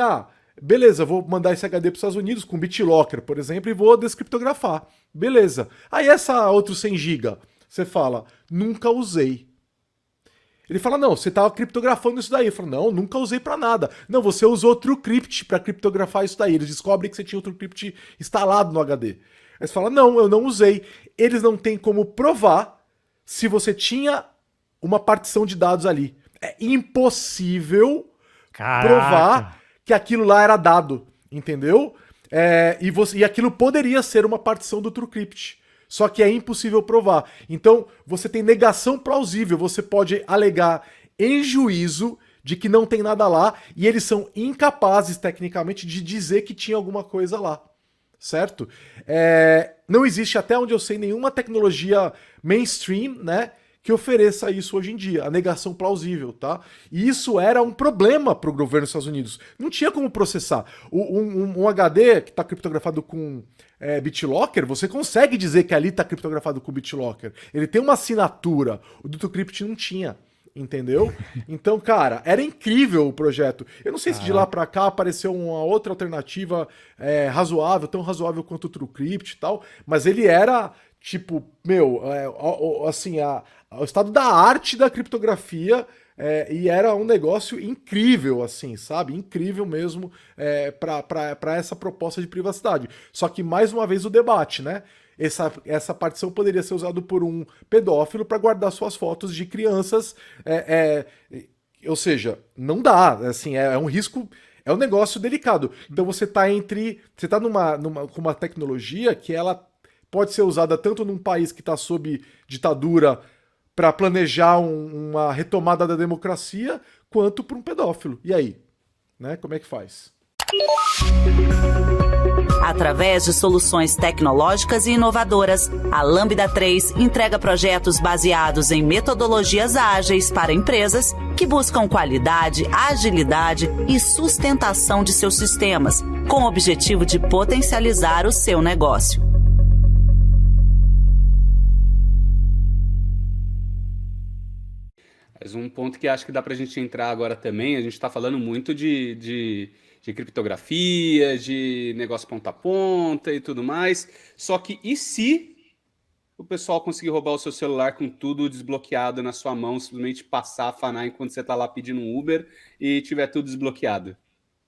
beleza, vou mandar esse HD pros Estados Unidos com BitLocker, por exemplo, e vou descriptografar. Beleza. Aí essa outro 100 GB, você fala, nunca usei. Ele fala, não, você tava criptografando isso daí. Eu falo, não, nunca usei pra nada. Não, você usou o TrueCrypt pra criptografar isso daí. Eles descobrem que você tinha o TrueCrypt instalado no HD. Aí você fala, não, eu não usei. Eles não têm como provar se você tinha uma partição de dados ali. É impossível provar que aquilo lá era dado, entendeu? E aquilo poderia ser uma partição do TrueCrypt. Só que é impossível provar. Então, você tem negação plausível. Você pode alegar em juízo de que não tem nada lá e eles são incapazes, tecnicamente, de dizer que tinha alguma coisa lá. Certo? Não existe, até onde eu sei, nenhuma tecnologia mainstream, né, que ofereça isso hoje em dia, a negação plausível, tá? E isso era um problema para o governo dos Estados Unidos. Não tinha como processar. Um HD que está criptografado com BitLocker, você consegue dizer que ali está criptografado com BitLocker. Ele tem uma assinatura. O do TrueCrypt não tinha. Entendeu? Então, cara, era incrível o projeto. Eu não sei se de lá pra cá apareceu uma outra alternativa razoável, tão razoável quanto o TrueCrypt e tal, mas ele era, tipo, assim, o estado da arte da criptografia E era um negócio incrível, assim, sabe? Incrível mesmo para essa proposta de privacidade. Só que, mais uma vez, o debate, né? Essa partição poderia ser usada por um pedófilo para guardar suas fotos de crianças. Ou seja, não dá. Assim, é um risco, é um negócio delicado. Então você está com uma tecnologia que ela pode ser usada tanto num país que está sob ditadura para planejar uma retomada da democracia, quanto para um pedófilo. E aí? Né? Como é que faz? Através de soluções tecnológicas e inovadoras, a Lambda 3 entrega projetos baseados em metodologias ágeis para empresas que buscam qualidade, agilidade e sustentação de seus sistemas, com o objetivo de potencializar o seu negócio. Mas um ponto que acho que dá para a gente entrar agora também, a gente está falando muito de criptografia, de negócio ponta a ponta e tudo mais, só que e se o pessoal conseguir roubar o seu celular com tudo desbloqueado na sua mão, simplesmente passar, afanar enquanto você está lá pedindo um Uber e tiver tudo desbloqueado?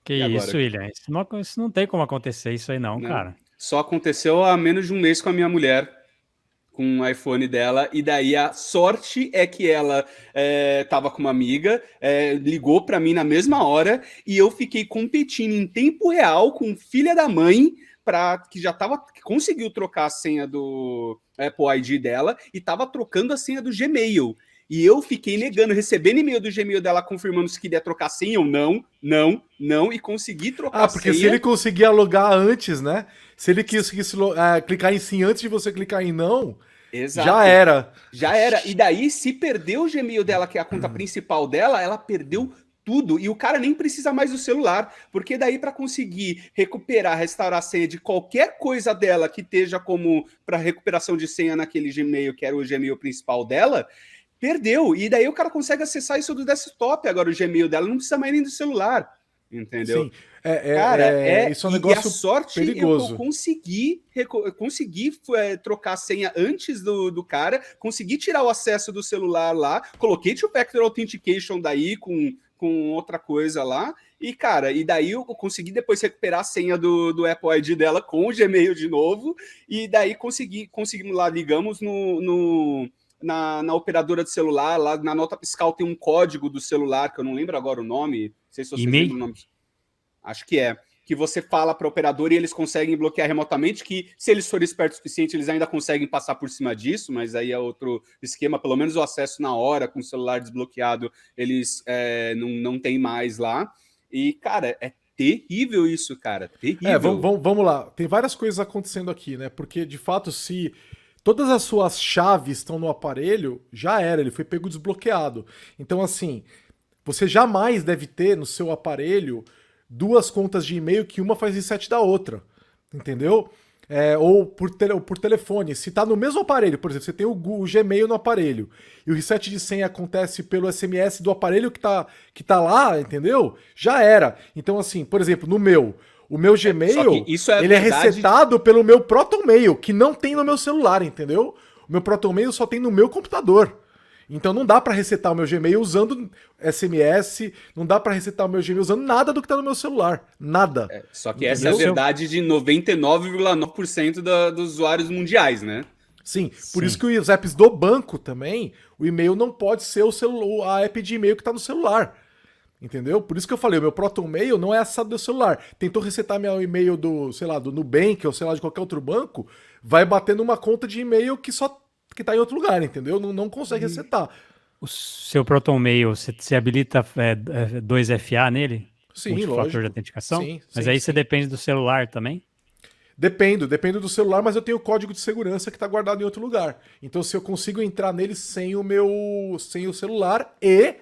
Que isso, William? Isso não tem como acontecer isso aí não, cara. Só aconteceu há menos de um mês com a minha mulher, com o iPhone dela, e daí a sorte é que ela tava com uma amiga, ligou para mim na mesma hora, e eu fiquei competindo em tempo real com filha da mãe, que conseguiu trocar a senha do Apple ID dela, e tava trocando a senha do Gmail. E eu fiquei negando, recebendo e-mail do Gmail dela confirmando se queria trocar a senha ou não, e consegui trocar a senha. Porque se ele conseguia logar antes, né? Se ele conseguisse clicar em sim antes de você clicar em não, exato, já era. E daí, se perdeu o Gmail dela, que é a conta principal dela, ela perdeu tudo. E o cara nem precisa mais do celular, porque daí para conseguir restaurar a senha de qualquer coisa dela que esteja como para recuperação de senha naquele Gmail, que era o Gmail principal dela, perdeu. E daí o cara consegue acessar isso do desktop. Agora o Gmail dela não precisa mais nem do celular. Entendeu? Sim. Isso é um negócio e a sorte perigoso. Eu consegui trocar a senha antes do cara, consegui tirar o acesso do celular lá, coloquei Two-Factor Authentication daí com outra coisa lá, e cara, e daí eu consegui depois recuperar a senha do Apple ID dela com o Gmail de novo, e daí conseguimos lá, ligamos na operadora de celular, lá na nota fiscal tem um código do celular, que eu não lembro agora o nome, não sei se vocês lembram o nome. Acho que que você fala para a operadora e eles conseguem bloquear remotamente, que se eles forem espertos o suficiente, eles ainda conseguem passar por cima disso, mas aí é outro esquema, pelo menos o acesso na hora, com o celular desbloqueado, eles não tem mais lá. E, cara, é terrível isso, cara, terrível. Vamos lá, tem várias coisas acontecendo aqui, né, porque, de fato, se todas as suas chaves estão no aparelho, já era, ele foi pego desbloqueado. Então, assim, você jamais deve ter no seu aparelho duas contas de e-mail que uma faz reset da outra, entendeu? Ou por telefone. Se tá no mesmo aparelho, por exemplo, você tem o Gmail no aparelho e o reset de senha acontece pelo SMS do aparelho que tá lá, entendeu? Já era. Então, assim, por exemplo, o meu Gmail, ele é resetado pelo meu ProtonMail, que não tem no meu celular, entendeu? O meu ProtonMail só tem no meu computador. Então não dá para resetar o meu Gmail usando SMS, não dá para resetar o meu Gmail usando nada do que tá no meu celular. Nada. Só que essa é a verdade de 99,9% dos usuários mundiais, né? Sim, por isso que os apps do banco também, o e-mail não pode ser a app de e-mail que tá no celular. Entendeu? Por isso que eu falei, o meu ProtonMail não é acessado do celular. Tentou resetar meu e-mail do Nubank ou sei lá, de qualquer outro banco, vai bater numa conta de e-mail que tá em outro lugar, entendeu? Não consegue resetar. O seu ProtonMail, você habilita 2FA nele? Sim, lógico. Fator de autenticação? Sim, mas aí você depende do celular também? Depende do celular, mas eu tenho o código de segurança que está guardado em outro lugar. Então, se eu consigo entrar nele sem o celular e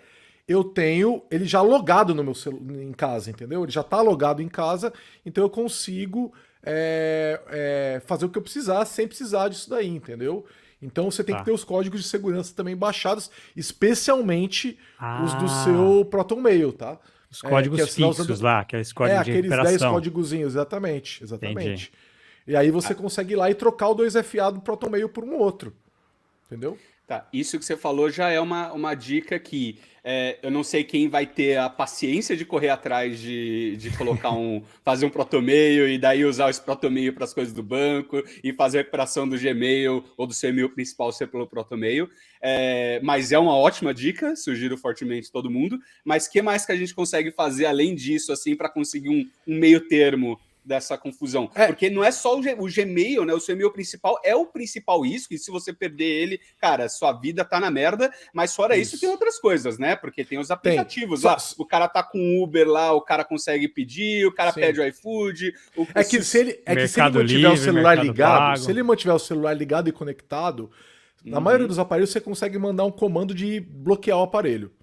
eu tenho ele já logado no meu em casa, entendeu? Ele já está logado em casa, então eu consigo fazer o que eu precisar sem precisar disso daí, entendeu? Então você tem que ter os códigos de segurança também baixados, especialmente os do seu ProtonMail, tá? Os códigos fixos lá, aqueles códigos de recuperação. Aqueles 10 códigozinhos, exatamente. E aí você consegue ir lá e trocar o 2FA do ProtonMail por um outro, entendeu? Tá, isso que você falou já é uma dica que eu não sei quem vai ter a paciência de correr atrás de colocar fazer um protomail e daí usar esse protomail para as coisas do banco e fazer a recuperação do Gmail ou do seu e-mail principal ser pelo protomail. Mas é uma ótima dica, sugiro fortemente todo mundo. Mas o que mais que a gente consegue fazer além disso, assim, para conseguir um meio termo dessa confusão? Porque não é só o Gmail, né? O seu e-mail principal é o principal risco, e se você perder ele, cara, sua vida tá na merda, mas fora isso tem outras coisas, né? Porque tem os aplicativos lá, o cara tá com Uber lá, o cara consegue pedir, o cara pede o iFood. Se ele mantiver o celular ligado, se ele mantiver o celular ligado e conectado, na maioria dos aparelhos você consegue mandar um comando de bloquear o aparelho.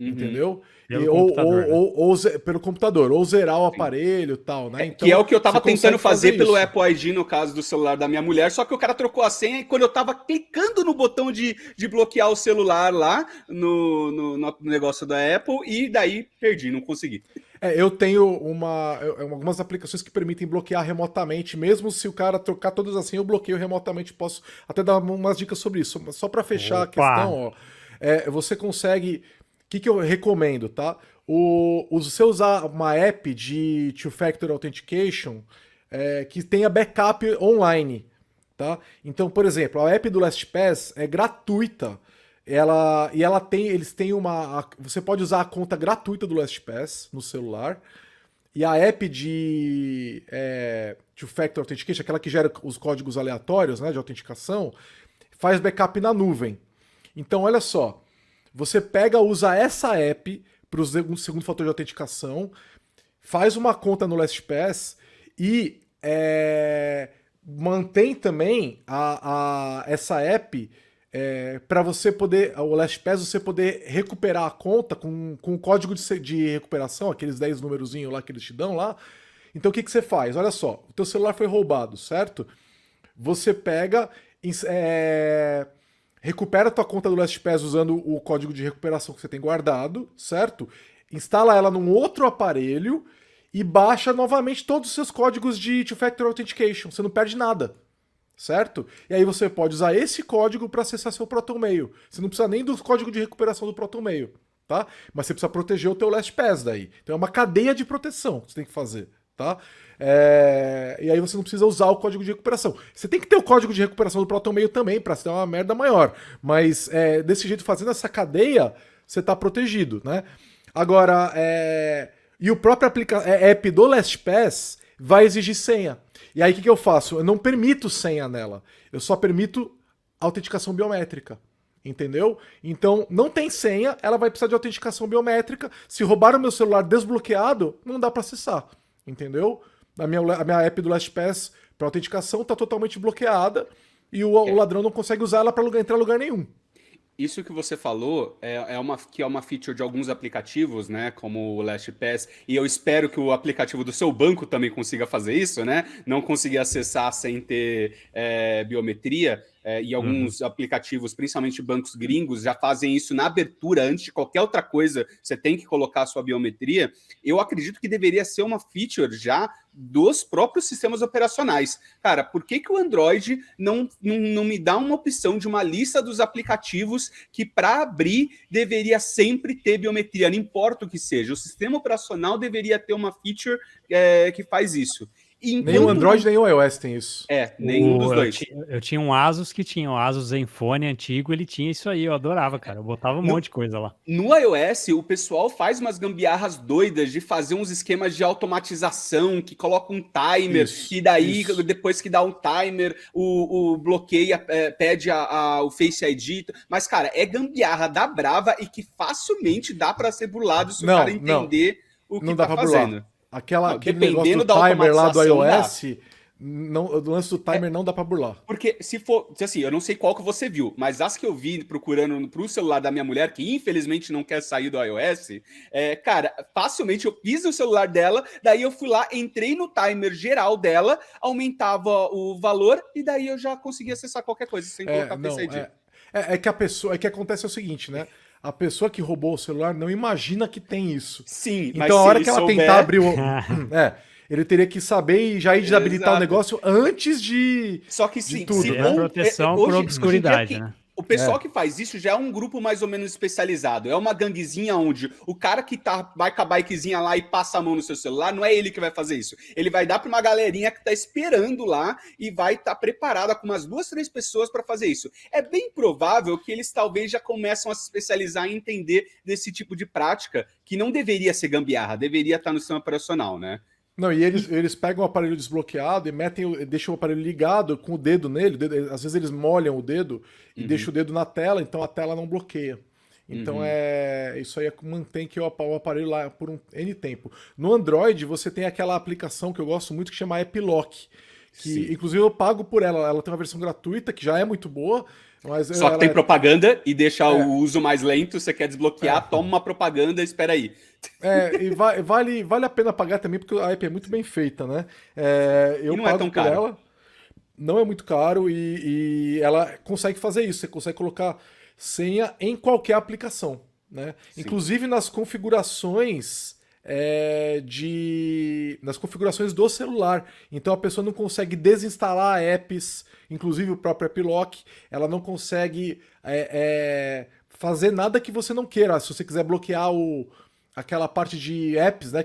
Entendeu? Ou pelo computador, ou zerar o aparelho e tal, né? Então, que é o que eu tava tentando fazer pelo Apple ID no caso do celular da minha mulher, só que o cara trocou a senha e quando eu tava clicando no botão de bloquear o celular lá no negócio da Apple, e daí perdi, não consegui. Eu tenho algumas aplicações que permitem bloquear remotamente, mesmo se o cara trocar todas as senhas, eu bloqueio remotamente, posso até dar umas dicas sobre isso. Só para fechar a questão, você consegue... O que eu recomendo, tá? Se você usar uma app de Two-Factor Authentication que tenha backup online, tá? Então, por exemplo, a app do LastPass é gratuita. Eles têm você pode usar a conta gratuita do LastPass no celular. E a app de Two-Factor Authentication, aquela que gera os códigos aleatórios, né, de autenticação, faz backup na nuvem. Então, olha só. Você usa essa app para o segundo fator de autenticação, faz uma conta no LastPass e mantém também essa app para você poder, o LastPass, você poder recuperar a conta com o código de recuperação, aqueles 10 numerozinhos lá que eles te dão lá. Então o que você faz? Olha só, o teu celular foi roubado, certo? Você pega... recupera a tua conta do LastPass usando o código de recuperação que você tem guardado, certo? Instala ela num outro aparelho e baixa novamente todos os seus códigos de Two-Factor Authentication. Você não perde nada, certo? E aí você pode usar esse código para acessar seu ProtonMail. Você não precisa nem do código de recuperação do ProtonMail, tá? Mas você precisa proteger o teu LastPass daí. Então é uma cadeia de proteção que você tem que fazer, tá? E aí você não precisa usar o código de recuperação. Você tem que ter o código de recuperação do ProtonMail também para ser uma merda maior. Mas desse jeito, fazendo essa cadeia, você está protegido, né? Agora, e o próprio app do LastPass vai exigir senha. E aí o que eu faço? Eu não permito senha nela. Eu só permito autenticação biométrica. Entendeu? Então, não tem senha, ela vai precisar de autenticação biométrica. Se roubar o meu celular desbloqueado, não dá para acessar. Entendeu? A minha app do LastPass para autenticação está totalmente bloqueada e o ladrão não consegue usar ela para entrar em lugar nenhum. Isso que você falou é uma feature de alguns aplicativos, né, como o LastPass, e eu espero que o aplicativo do seu banco também consiga fazer isso, né, não conseguir acessar sem ter biometria. E alguns aplicativos, principalmente bancos gringos, já fazem isso na abertura, antes de qualquer outra coisa, você tem que colocar a sua biometria. Eu acredito que deveria ser uma feature já dos próprios sistemas operacionais. Cara, por que o Android não me dá uma opção de uma lista dos aplicativos que, para abrir, deveria sempre ter biometria, não importa o que seja. O sistema operacional deveria ter uma feature que faz isso. Nem o Android, nem o iOS tem isso. Nenhum dos dois. Eu tinha um Asus que tinha, o Asus Zenfone antigo, ele tinha isso aí, eu adorava, cara. Eu botava um monte de coisa lá. No iOS, o pessoal faz umas gambiarras doidas de fazer uns esquemas de automatização, que coloca um timer, e daí, depois que dá um timer, o bloqueia, pede o Face ID. Mas, cara, é gambiarra da brava e que facilmente dá para ser burlado se o cara entender o que tá fazendo. Aquele negócio do timer lá do iOS, o lance do timer não dá pra burlar. Porque se for, assim, eu não sei qual que você viu, mas as que eu vi procurando pro celular da minha mulher, que infelizmente não quer sair do iOS, cara, facilmente eu fiz o celular dela, daí eu fui lá, entrei no timer geral dela, aumentava o valor e daí eu já conseguia acessar qualquer coisa sem colocar Face ID. Que acontece o seguinte, né? A pessoa que roubou o celular não imagina que tem isso. Sim, então, mas a hora que ela tentar abrir o... ele teria que saber e já ir desabilitar o negócio antes de Só que sim, tudo, né? Proteção por obscuridade, né? O pessoal que faz isso já é um grupo mais ou menos especializado. É uma ganguezinha onde o cara que vai com a bikezinha lá e passa a mão no seu celular, não é ele que vai fazer isso. Ele vai dar para uma galerinha que tá esperando lá e vai estar preparada com umas 2, 3 pessoas para fazer isso. É bem provável que eles talvez já começam a se especializar em entender desse tipo de prática que não deveria ser gambiarra, deveria estar no sistema operacional, né? Não, e eles pegam o aparelho desbloqueado e deixam o aparelho ligado com o dedo nele. Às vezes eles molham o dedo e deixam o dedo na tela, então a tela não bloqueia. Então isso aí mantém que o aparelho lá por um N tempo. No Android você tem aquela aplicação que eu gosto muito que chama App Lock. Que inclusive eu pago por ela. Ela tem uma versão gratuita que já é muito boa. Mas só que tem propaganda e deixa o uso mais lento, você quer desbloquear, toma uma propaganda, espera aí. E vale a pena pagar também, porque a app é muito bem feita, né? Eu e não pago é tão por caro. ela, não é muito caro e ela consegue fazer isso, você consegue colocar senha em qualquer aplicação, né? Sim. Inclusive nas configurações nas configurações do celular. Então a pessoa não consegue desinstalar apps, inclusive o próprio App Lock, ela não consegue fazer nada que você não queira. Se você quiser bloquear aquela parte de apps, né,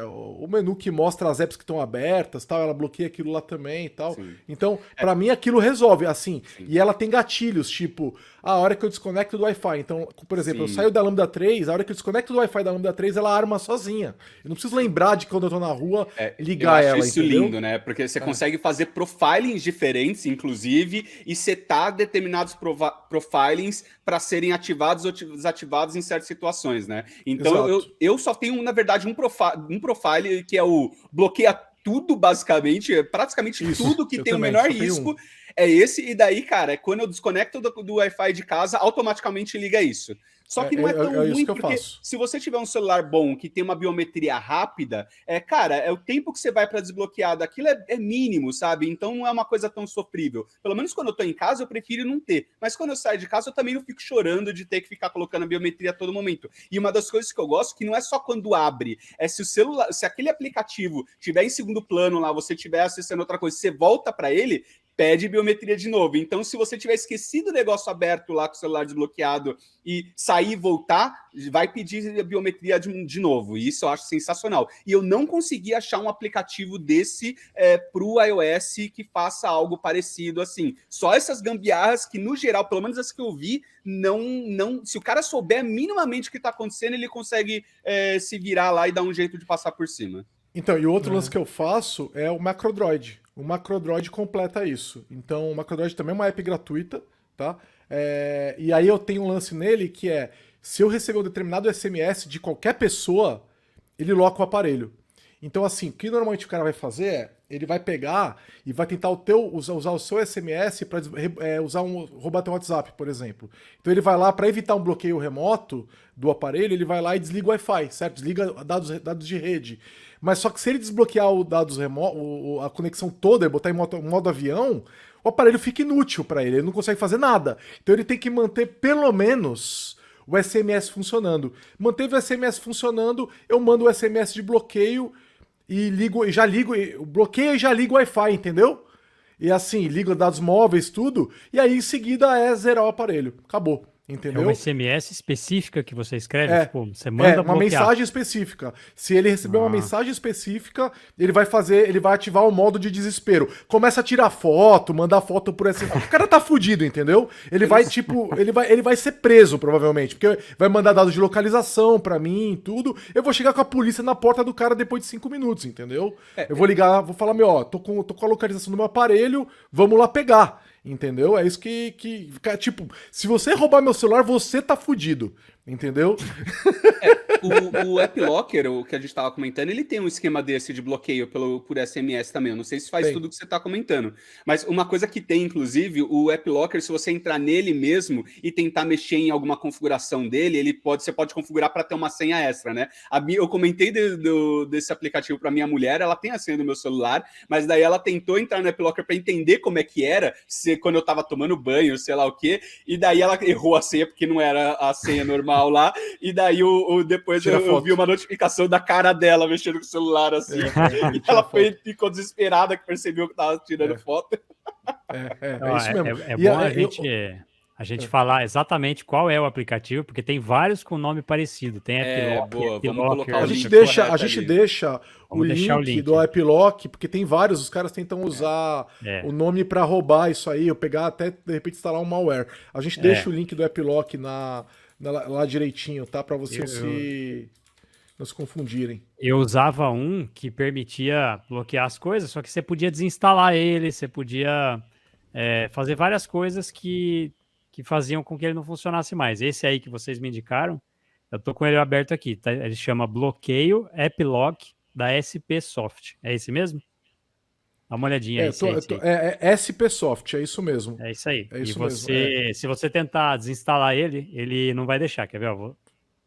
o menu que mostra as apps que estão abertas, tal, ela bloqueia aquilo lá também e tal. Sim. Então, pra mim, aquilo resolve, assim. Sim. E ela tem gatilhos, tipo, a hora que eu desconecto do Wi-Fi. Então, por exemplo, eu saio da Lambda 3, a hora que eu desconecto do Wi-Fi da Lambda 3, ela arma sozinha. Eu não preciso lembrar de quando eu tô na rua, ligar ela, isso entendeu? Lindo, né? Porque você consegue fazer profilings diferentes, inclusive, e setar determinados profilings para serem ativados ou desativados em certas situações, né? Então, eu só tenho, na verdade, um profile que é o bloqueia tudo, basicamente, praticamente tudo que tem o menor risco. É esse, e daí, cara, quando eu desconecto do Wi-Fi de casa, automaticamente liga isso. Só que não é tão ruim, porque se você tiver um celular bom, que tem uma biometria rápida, cara, o tempo que você vai para desbloquear daquilo é mínimo, sabe? Então não é uma coisa tão sofrível. Pelo menos quando eu tô em casa, eu prefiro não ter. Mas quando eu saio de casa, eu também não fico chorando de ter que ficar colocando a biometria a todo momento. E uma das coisas que eu gosto, que não é só quando abre, se aquele aplicativo tiver em segundo plano lá, você estiver acessando outra coisa, você volta para ele, pede biometria de novo. Então, se você tiver esquecido o negócio aberto lá com o celular desbloqueado e sair e voltar, vai pedir a biometria de novo. E isso eu acho sensacional. E eu não consegui achar um aplicativo desse para o iOS que faça algo parecido assim. Só essas gambiarras que, no geral, pelo menos as que eu vi, não. Se o cara souber minimamente o que está acontecendo, ele consegue se virar lá e dar um jeito de passar por cima. Então, e o outro lance que eu faço é o MacroDroid. O MacroDroid completa isso. Então, o MacroDroid também é uma app gratuita, tá? E aí eu tenho um lance nele que se eu receber um determinado SMS de qualquer pessoa, ele loca o aparelho. Então, assim, o que normalmente o cara vai fazer ele vai pegar e vai tentar usar o seu SMS para roubar teu WhatsApp, por exemplo. Então ele vai lá, para evitar um bloqueio remoto do aparelho, ele vai lá e desliga o Wi-Fi, certo? Desliga dados de rede. Mas só que se ele desbloquear o dados a conexão toda e botar em modo avião, o aparelho fica inútil para ele não consegue fazer nada. Então ele tem que manter pelo menos o SMS funcionando. Manteve o SMS funcionando, eu mando o SMS de bloqueio e bloqueio e já ligo o Wi-Fi, entendeu? E assim, ligo dados móveis, tudo, e aí em seguida zerar o aparelho. Acabou. Entendeu? É uma SMS específica que você escreve? Tipo, você manda uma mensagem específica. Se ele receber uma mensagem específica, ele vai ativar o modo de desespero. Começa a tirar foto, mandar foto por SMS. O cara tá fudido, entendeu? Ele vai ser preso, provavelmente, porque vai mandar dados de localização pra mim, tudo. Eu vou chegar com a polícia na porta do cara depois de 5 minutos, entendeu? Eu vou ligar, vou falar, tô com a localização do meu aparelho, vamos lá pegar. Entendeu? É isso que tipo, se você roubar meu celular, você tá fudido. Entendeu? O App Locker, o que a gente tava comentando, ele tem um esquema desse de bloqueio por SMS também. Eu não sei se faz tudo o que você tá comentando. Mas uma coisa que tem, inclusive, o App Locker, se você entrar nele mesmo e tentar mexer em alguma configuração dele, você pode configurar para ter uma senha extra, né? Eu comentei desse aplicativo para minha mulher, ela tem a senha do meu celular, mas daí ela tentou entrar no App Locker para entender como é que era, quando eu tava tomando banho, sei lá o quê, e daí ela errou a senha, porque não era a senha normal lá, e daí depois eu vi uma notificação da cara dela mexendo com o celular assim, e ela ficou desesperada que percebeu que tava tirando foto. É isso mesmo. É bom a gente falar exatamente qual é o aplicativo, porque tem vários com nome parecido. Tem AppLock, boa, vamos AppLocker. colocar o A gente link deixa o Vamos deixar o link link. do AppLock, porque tem vários, os caras tentam usar o nome para roubar isso aí, ou pegar até, de repente, instalar um malware. A gente deixa o link do AppLock lá direitinho, tá? Para vocês não se confundirem. Eu usava um que permitia bloquear as coisas, só que você podia desinstalar ele, você podia fazer várias coisas que faziam com que ele não funcionasse mais. Esse aí que vocês me indicaram, eu tô com ele aberto aqui, tá? Ele chama Bloqueio AppLock da SP Soft. É esse mesmo? Dá uma olhadinha aí. É SP Soft, é isso mesmo. É isso aí. É isso mesmo. Se você tentar desinstalar ele não vai deixar, quer ver?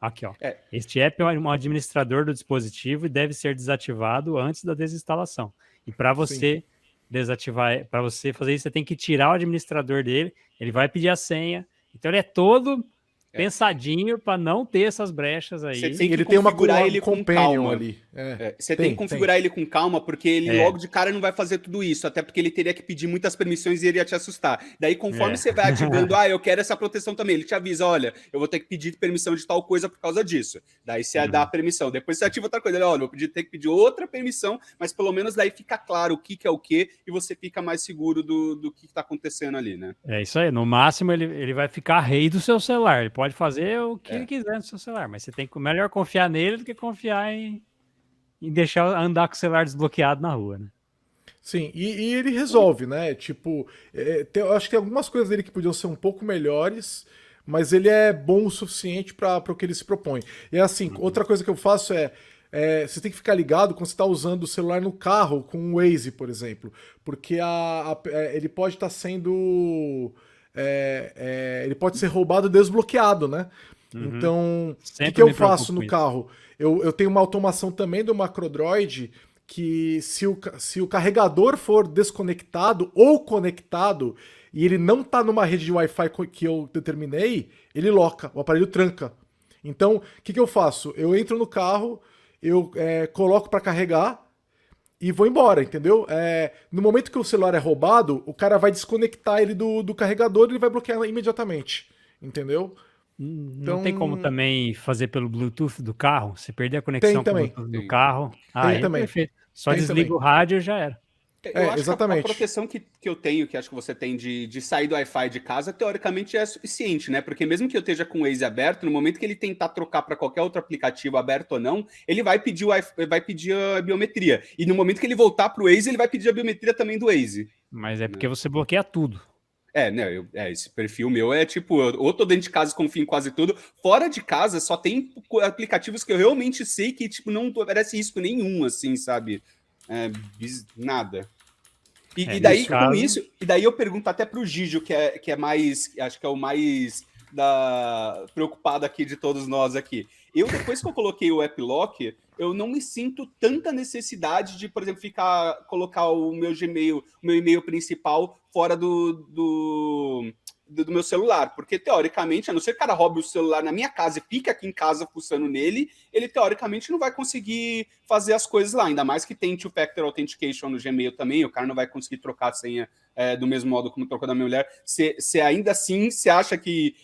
Aqui, ó. Este app é um administrador do dispositivo e deve ser desativado antes da desinstalação. E para você desativar, para você fazer isso, você tem que tirar o administrador dele, ele vai pedir a senha. Então ele é todo pensadinho para não ter essas brechas aí. Você tem que configurar ele com calma ali. Você tem que configurar ele com calma, porque ele logo de cara não vai fazer tudo isso, até porque ele teria que pedir muitas permissões e ele ia te assustar. Daí, conforme você vai ativando, eu quero essa proteção também, ele te avisa, olha, eu vou ter que pedir permissão de tal coisa por causa disso. Daí você dá a permissão. Depois você ativa outra coisa, olha, eu vou ter que pedir outra permissão, mas pelo menos daí fica claro o que é o que e você fica mais seguro do que está acontecendo ali, né? É isso aí. No máximo, ele vai ficar rei do seu celular. Ele pode fazer o que ele quiser no seu celular, mas você tem que melhor confiar nele do que confiar em deixar andar com o celular desbloqueado na rua, né? Sim, e ele resolve, né? Tipo, eu acho que tem algumas coisas dele que podiam ser um pouco melhores, mas ele é bom o suficiente para o que ele se propõe. E assim, outra coisa que eu faço você tem que ficar ligado quando você está usando o celular no carro com o Waze, por exemplo, porque ele pode estar sendo... ele pode ser roubado desbloqueado, né? Então, o que eu faço no carro? Eu tenho uma automação também do MacroDroid que se o carregador for desconectado ou conectado e ele não está numa rede de Wi-Fi que eu determinei, ele loca, o aparelho tranca. Então, o que eu faço? Eu entro no carro, eu coloco para carregar e vou embora, entendeu? No momento que o celular é roubado, o cara vai desconectar ele do carregador e ele vai bloquear imediatamente, entendeu? Não tem como também fazer pelo Bluetooth do carro? Se perder a conexão com o Bluetooth do carro, tem também. Perfeito. Só desliga o rádio e já era. Eu acho exatamente. que a proteção que eu tenho, que acho que você tem de sair do Wi-Fi de casa, teoricamente é suficiente, né? Porque mesmo que eu esteja com o Waze aberto, no momento que ele tentar trocar para qualquer outro aplicativo aberto ou não, ele vai pedir a biometria. E no momento que ele voltar para o Waze, ele vai pedir a biometria também do Waze. Mas é porque você bloqueia tudo. Esse perfil meu é tipo, ou tô dentro de casa e confio em quase tudo, fora de casa só tem aplicativos que eu realmente sei que, tipo, não parece risco nenhum, assim, sabe? Nada. E daí, com isso, eu pergunto até pro Gijo, que é mais, acho que é o mais preocupado aqui de todos nós aqui. Depois que eu coloquei o AppLock, eu não me sinto tanta necessidade de, por exemplo, colocar o meu Gmail, o meu e-mail principal fora do meu celular, porque teoricamente, a não ser que o cara roube o celular na minha casa e fique aqui em casa fuçando nele, ele teoricamente não vai conseguir fazer as coisas lá, ainda mais que tem Two-Factor Authentication no Gmail também, o cara não vai conseguir trocar a senha do mesmo modo como trocou da minha mulher. Você ainda assim, você acha que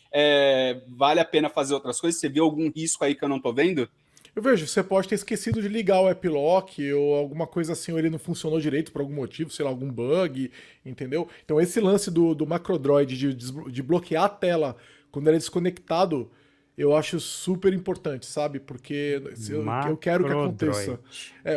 vale a pena fazer outras coisas? Você vê algum risco aí que eu não tô vendo? Eu vejo, você pode ter esquecido de ligar o AppLock ou alguma coisa assim, ou ele não funcionou direito por algum motivo, sei lá, algum bug, entendeu? Então esse lance do MacroDroid de bloquear a tela quando ele é desconectado, eu acho super importante, sabe? Porque eu quero que aconteça.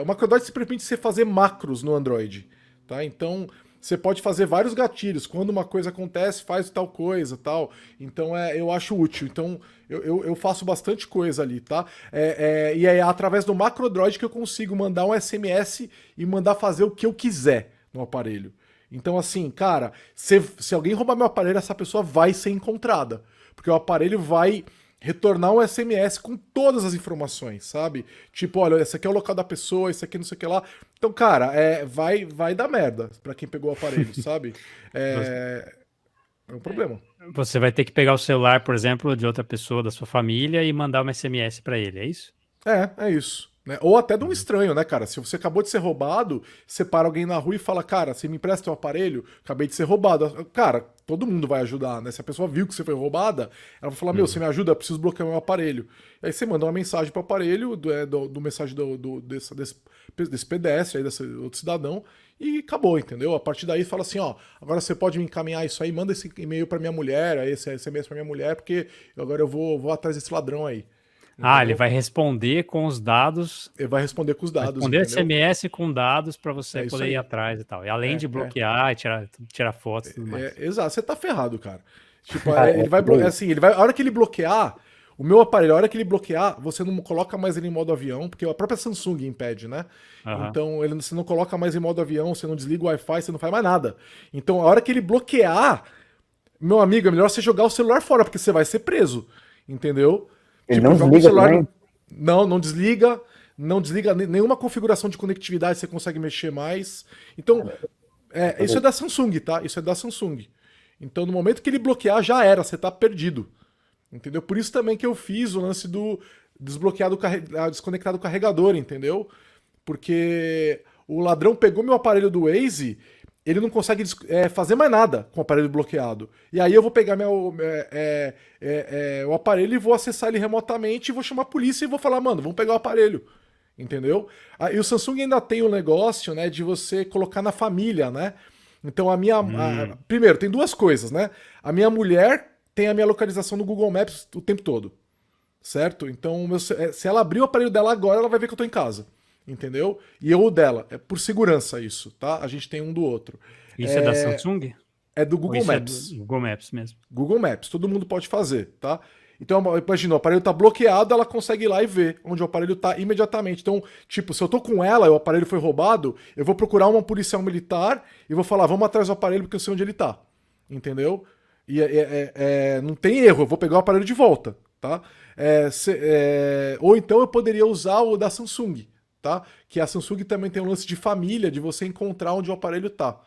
O MacroDroid se permite você fazer macros no Android, tá? Então você pode fazer vários gatilhos. Quando uma coisa acontece, faz tal coisa, tal. Então eu acho útil. Então eu faço bastante coisa ali, tá? E é através do MacroDroid que eu consigo mandar um SMS e mandar fazer o que eu quiser no aparelho. Então assim, cara, se alguém roubar meu aparelho, essa pessoa vai ser encontrada. Porque o aparelho vai retornar um SMS com todas as informações, sabe? Tipo, olha, esse aqui é o local da pessoa, esse aqui não sei o que lá. Então, cara, vai dar merda pra quem pegou o aparelho, sabe? É um problema. Você vai ter que pegar o celular, por exemplo, de outra pessoa da sua família e mandar um SMS pra ele, é isso? É isso. Né? Ou até de um estranho, né, cara? Se você acabou de ser roubado, você para alguém na rua e fala, cara, você me empresta o aparelho? Acabei de ser roubado. Cara, todo mundo vai ajudar, né? Se a pessoa viu que você foi roubada, ela vai falar, meu, você me ajuda? Eu preciso bloquear meu aparelho. Aí você manda uma mensagem pro aparelho, do mensagem desse pedestre, aí, desse outro cidadão, e acabou, entendeu? A partir daí fala assim, ó, agora você pode me encaminhar isso aí, manda esse e-mail pra minha mulher, aí esse SMS pra minha mulher, porque agora eu vou atrás desse ladrão aí. Entendeu? Ele vai responder com os dados. Ele vai responder com os dados. Responder entendeu? SMS com dados para você poder ir atrás e tal. E além de bloquear e tirar fotos e tudo mais. Exato, você tá ferrado, cara. Tipo, ele vai bloquear. Assim, a hora que ele bloquear, o meu aparelho, a hora que ele bloquear, você não coloca mais ele em modo avião, porque a própria Samsung impede, né? Então você não coloca mais em modo avião, você não desliga o Wi-Fi, você não faz mais nada. Então a hora que ele bloquear, meu amigo, é melhor você jogar o celular fora, porque você vai ser preso. Entendeu? Ele não desliga também? Não desliga. Não desliga nenhuma configuração de conectividade, você consegue mexer mais. Então, isso é da Samsung, tá? Isso é da Samsung. Então, no momento que ele bloquear, já era, você tá perdido. Entendeu? Por isso também que eu fiz o lance do desconectar do carregador, entendeu? Porque o ladrão pegou meu aparelho do Waze, ele não consegue fazer mais nada com o aparelho bloqueado. E aí eu vou pegar o aparelho e vou acessar ele remotamente e vou chamar a polícia e vou falar, mano, vamos pegar o aparelho. Entendeu? E o Samsung ainda tem o negócio, né, de você colocar na família, né? Então primeiro, tem duas coisas, né? A minha mulher tem a minha localização no Google Maps o tempo todo. Certo? Então, se ela abrir o aparelho dela agora, ela vai ver que eu tô em casa. Entendeu? E eu o dela. É por segurança isso, tá? A gente tem um do outro. Isso é da Samsung? É do Google Maps. É do Google Maps mesmo. Google Maps, todo mundo pode fazer, tá? Então, imagina, o aparelho tá bloqueado, ela consegue ir lá e ver onde o aparelho tá imediatamente. Então, tipo, se eu tô com ela e o aparelho foi roubado, eu vou procurar uma policial militar e vou falar, vamos atrás do aparelho porque eu sei onde ele tá. Entendeu? E não tem erro, eu vou pegar o aparelho de volta, tá? Ou então eu poderia usar o da Samsung, tá? Que a Samsung também tem um lance de família, de você encontrar onde o aparelho tá.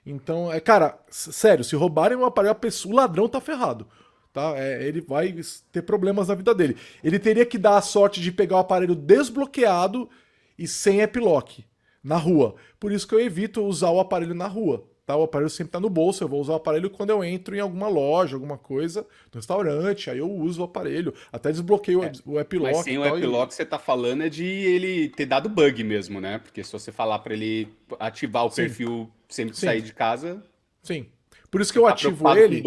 Então, cara, sério, se roubarem um aparelho, o ladrão tá ferrado. Tá? Ele vai ter problemas na vida dele. Ele teria que dar a sorte de pegar o aparelho desbloqueado e sem App-Lock na rua. Por isso que eu evito usar o aparelho na rua. Tá? O aparelho sempre tá no bolso, eu vou usar o aparelho quando eu entro em alguma loja, alguma coisa, no restaurante, aí eu uso o aparelho. Até desbloqueio o App-Lock. Mas sem o App-Lock você tá falando é de ele ter dado bug mesmo, né? Porque se você falar para ele ativar o perfil sempre que sair de casa... Sim. Por isso que eu ativo ele.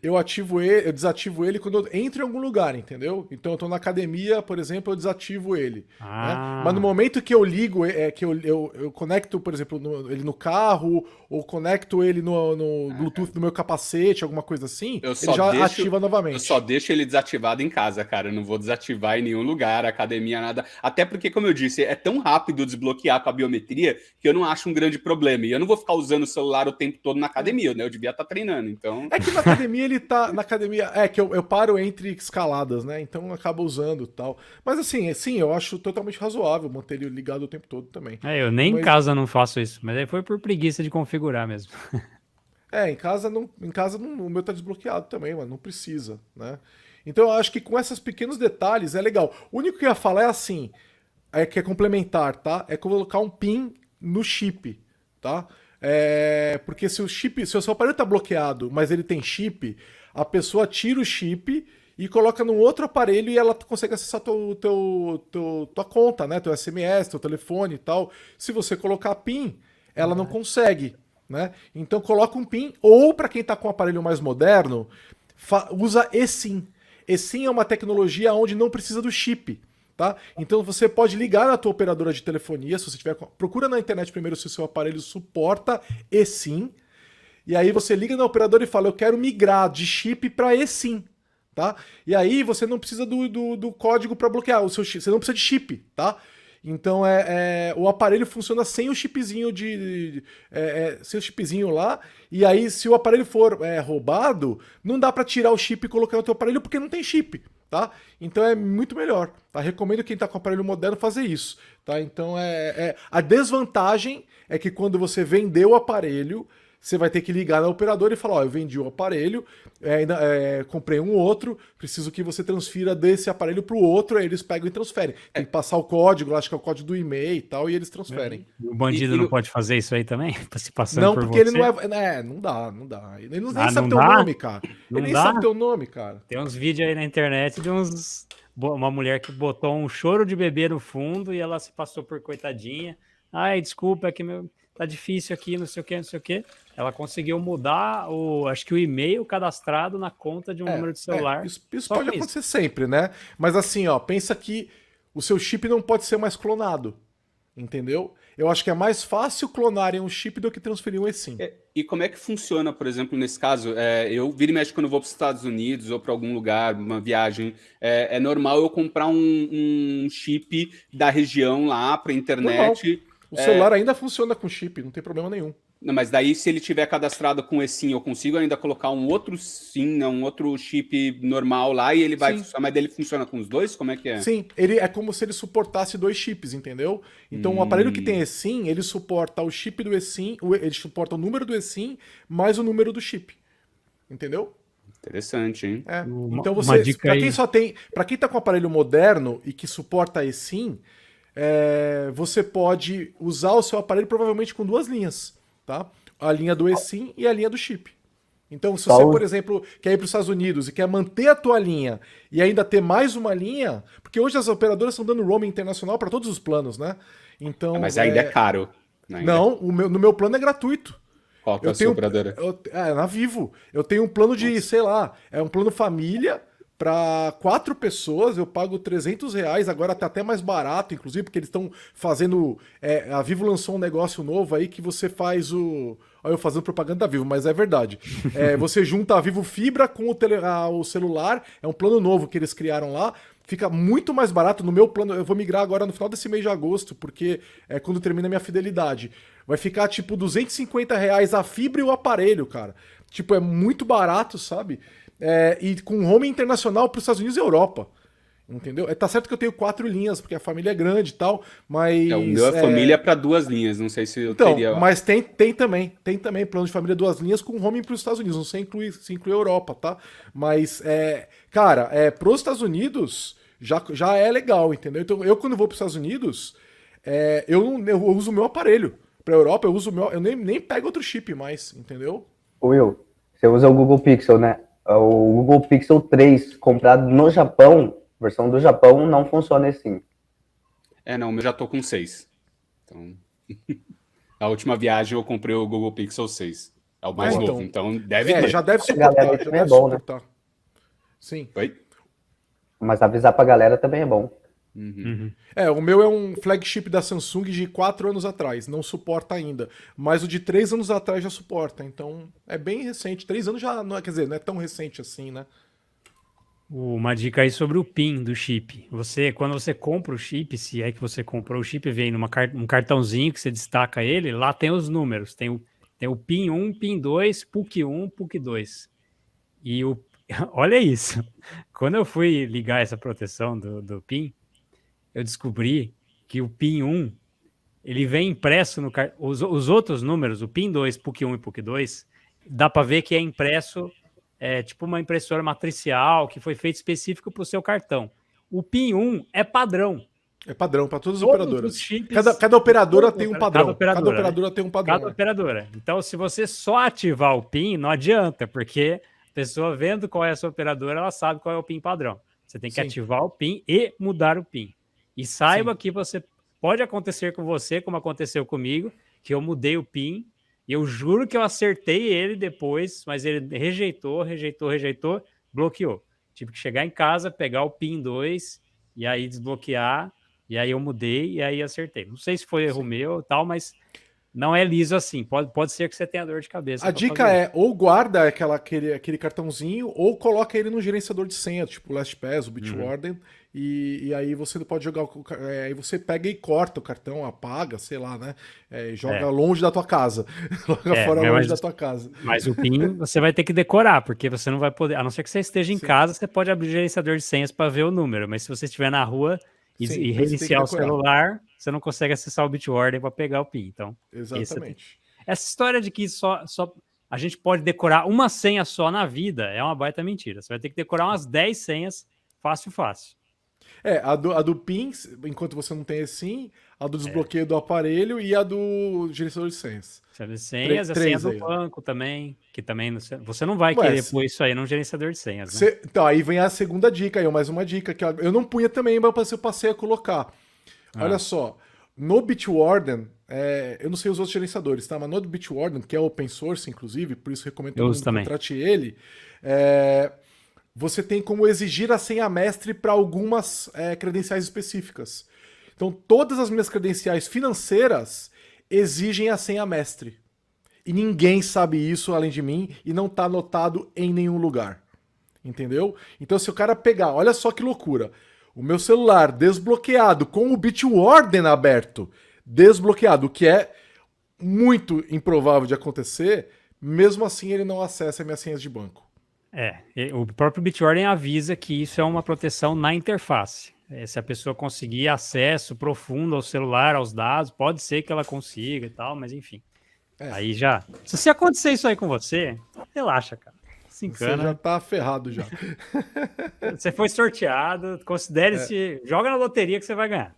Eu desativo ele quando eu entro em algum lugar, entendeu? Então eu tô na academia, por exemplo, eu desativo ele. Né? Mas no momento que eu ligo, que eu conecto, por exemplo, ele no carro, ou conecto ele no Bluetooth do meu capacete, alguma coisa assim, ele já ativa novamente. Eu só deixo ele desativado em casa, cara. Eu não vou desativar em nenhum lugar, academia, nada. Até porque, como eu disse, é tão rápido desbloquear com a biometria que eu não acho um grande problema. E eu não vou ficar usando o celular o tempo todo na academia, né? Eu devia estar treinando, então... É que na academia ele tá... Na academia... que eu paro entre escaladas, né? Então eu acabo usando e tal. Mas assim, eu acho totalmente razoável manter ele ligado o tempo todo também. Eu nem em casa não faço isso, mas aí foi por preguiça de configurar mesmo. Em casa o meu tá desbloqueado também, mas não precisa, né? Então eu acho que com esses pequenos detalhes é legal. O único que eu ia falar é assim, que é complementar, tá? É colocar um PIN no chip, tá? Porque se o seu aparelho tá bloqueado, mas ele tem chip, a pessoa tira o chip e coloca num outro aparelho e ela consegue acessar tua conta, né? Teu SMS, teu telefone e tal. Se você colocar PIN, ela não consegue, né? Então coloca um PIN, ou para quem tá com um aparelho mais moderno, usa eSIM. eSIM é uma tecnologia onde não precisa do chip. Tá? Então você pode ligar na tua operadora de telefonia, se você tiver, procura na internet primeiro se o seu aparelho suporta eSIM, e aí você liga na operadora e fala, eu quero migrar de chip para eSIM, tá? E aí você não precisa do código para bloquear, você não precisa de chip, tá? Então o aparelho funciona sem o chipzinho sem o chipzinho lá, e aí se o aparelho for roubado, não dá para tirar o chip e colocar no teu aparelho porque não tem chip. Tá? Então é muito melhor. Tá? Recomendo quem está com aparelho moderno fazer isso. Tá? Então a desvantagem é que quando você vender o aparelho, você vai ter que ligar na operadora e falar, ó, eu vendi o aparelho, comprei um outro, preciso que você transfira desse aparelho pro outro, aí eles pegam e transferem. Tem que passar o código, acho que é o código do e-mail e tal, e eles transferem. O bandido não pode fazer isso aí também? Se passando não, por porque você? ele não é... não dá. Ele nem sabe não teu dá? nome, cara. Ele nem sabe teu nome, cara. Tem uns vídeos aí na internet de uma mulher que botou um choro de bebê no fundo e ela se passou por coitadinha. Ai, desculpa, é que tá difícil aqui, não sei o que. Ela conseguiu mudar acho que o e-mail cadastrado na conta de um número de celular. Isso pode acontecer sempre, né? Mas assim, ó, pensa que o seu chip não pode ser mais clonado. Entendeu? Eu acho que é mais fácil clonarem um chip do que transferir um eSIM. E como é que funciona, por exemplo, nesse caso? Eu viro e mexo quando eu vou para os Estados Unidos ou para algum lugar, uma viagem. É normal eu comprar um chip da região lá para internet. Normal. O celular ainda funciona com chip, não tem problema nenhum. Não, mas daí, se ele tiver cadastrado com eSIM, eu consigo ainda colocar um outro SIM, né, um outro chip normal lá e ele vai funcionar, mas ele funciona com os dois? Como é que é? Sim, ele é como se ele suportasse 2 chips, entendeu? Então, o aparelho que tem eSIM, ele suporta o chip do eSIM, ele suporta o número do eSIM mais o número do chip. Entendeu? Interessante, hein? Então, você, para quem tá com um aparelho moderno e que suporta eSIM, você pode usar o seu aparelho provavelmente com 2 linhas. Tá? A linha do eSIM e a linha do chip. Então, se você, por exemplo, quer ir para os Estados Unidos e quer manter a tua linha e ainda ter mais uma linha, porque hoje as operadoras estão dando roaming internacional para todos os planos, né? Então, mas ainda é caro. Não, no meu plano é gratuito. Qual que é a sua operadora? Na Vivo. Eu tenho um plano de, sei lá, é um plano família para 4 pessoas, eu pago R$300, agora tá até mais barato, inclusive, porque eles estão fazendo... a Vivo lançou um negócio novo aí que você faz o... Olha eu fazendo propaganda da Vivo, mas é verdade. Você junta a Vivo Fibra com o celular, é um plano novo que eles criaram lá, fica muito mais barato. No meu plano, eu vou migrar agora no final desse mês de agosto, porque é quando termina a minha fidelidade. Vai ficar tipo R$250 a fibra e o aparelho, cara. Tipo, é muito barato, sabe? E com home internacional para os Estados Unidos e Europa. Entendeu? Tá certo que eu tenho 4 linhas, porque a família é grande e tal, mas... o meu é família para 2 linhas, não sei se eu teria... Mas tem também plano de família 2 linhas com home para os Estados Unidos, não sei se inclui a Europa, tá? Mas, cara, para os Estados Unidos já é legal, entendeu? Então, eu quando vou para os Estados Unidos, eu uso o meu aparelho. Para a Europa, eu nem pego outro chip mais, entendeu? Will, você usa o Google Pixel, né? O Google Pixel 3 comprado no Japão, versão do Japão, não funciona assim. Não, eu já tô com 6. Então, a última viagem eu comprei o Google Pixel 6. É o mais novo, então deve ter. Já deve suportar, já deve bom, suportar. Né? Sim. Oi? Mas avisar pra galera também é bom. O meu é um flagship da Samsung de 4 anos atrás, não suporta ainda. Mas o de 3 anos atrás já suporta, então é bem recente. 3 anos já, não é tão recente assim, né? Uma dica aí sobre o PIN do chip. Quando você compra o chip, se é que você comprou o chip, vem um cartãozinho que você destaca ele, lá tem os números. Tem o PIN 1, PIN 2, PUC 1, PUC 2. E olha isso. Quando eu fui ligar essa proteção do PIN, eu descobri que o PIN 1, ele vem impresso no os outros números, o PIN 2, PUC 1 e PUC 2, dá para ver que é impresso, tipo uma impressora matricial, que foi feito específico para o seu cartão. O PIN 1 é padrão. É padrão para todas as operadoras. Chips, cada operadora tem um padrão. Cada operadora tem um padrão. Cada operadora. Então, se você só ativar o PIN, não adianta, porque a pessoa vendo qual é a sua operadora, ela sabe qual é o PIN padrão. Você tem que ativar o PIN e mudar o PIN. E saiba que pode acontecer com você, como aconteceu comigo, que eu mudei o PIN, e eu juro que eu acertei ele depois, mas ele rejeitou, bloqueou. Tive que chegar em casa, pegar o PIN 2, e aí desbloquear, e aí eu mudei, e aí acertei. Não sei se foi erro meu e tal, mas não é liso assim. Pode ser que você tenha dor de cabeça. A dica ou guarda aquele cartãozinho, ou coloca ele no gerenciador de senha, tipo o LastPass, o Bitwarden, e aí você pode jogar, aí você pega e corta o cartão, apaga, sei lá, né? Joga longe da tua casa. Joga fora longe da tua casa. Mas o PIN você vai ter que decorar, porque você não vai poder, a não ser que você esteja em casa, você pode abrir o gerenciador de senhas para ver o número, mas se você estiver na rua e reiniciar o celular, você não consegue acessar o Bitwarden para pegar o PIN. Então, exatamente. Essa história de que só a gente pode decorar uma senha só na vida é uma baita mentira. Você vai ter que decorar umas 10 senhas fácil. A do PIN, enquanto você não tem esse, a do desbloqueio do aparelho e a do gerenciador de senhas. De senhas, a senha do banco também, que também você não vai querer pôr isso aí num gerenciador de senhas, né? Então, aí vem a segunda dica, aí mais uma dica, que eu não punha também, mas eu passei a colocar. Olha só, no Bitwarden, eu não sei os outros gerenciadores, tá? Mas no Bitwarden, que é open source, inclusive, por isso recomendo que você contrate ele, você tem como exigir a senha mestre para algumas credenciais específicas. Então, todas as minhas credenciais financeiras exigem a senha mestre. E ninguém sabe isso além de mim e não está anotado em nenhum lugar. Entendeu? Então, se o cara pegar, olha só que loucura, o meu celular desbloqueado com o Bitwarden aberto, desbloqueado, o que é muito improvável de acontecer, mesmo assim ele não acessa minhas senhas de banco. O próprio Bitwarden avisa que isso é uma proteção na interface. Se a pessoa conseguir acesso profundo ao celular, aos dados, pode ser que ela consiga e tal, mas enfim. Aí já... Se acontecer isso aí com você, relaxa, cara. Se encana. Você já tá ferrado já. Você foi sorteado, considere-se... Joga na loteria que você vai ganhar.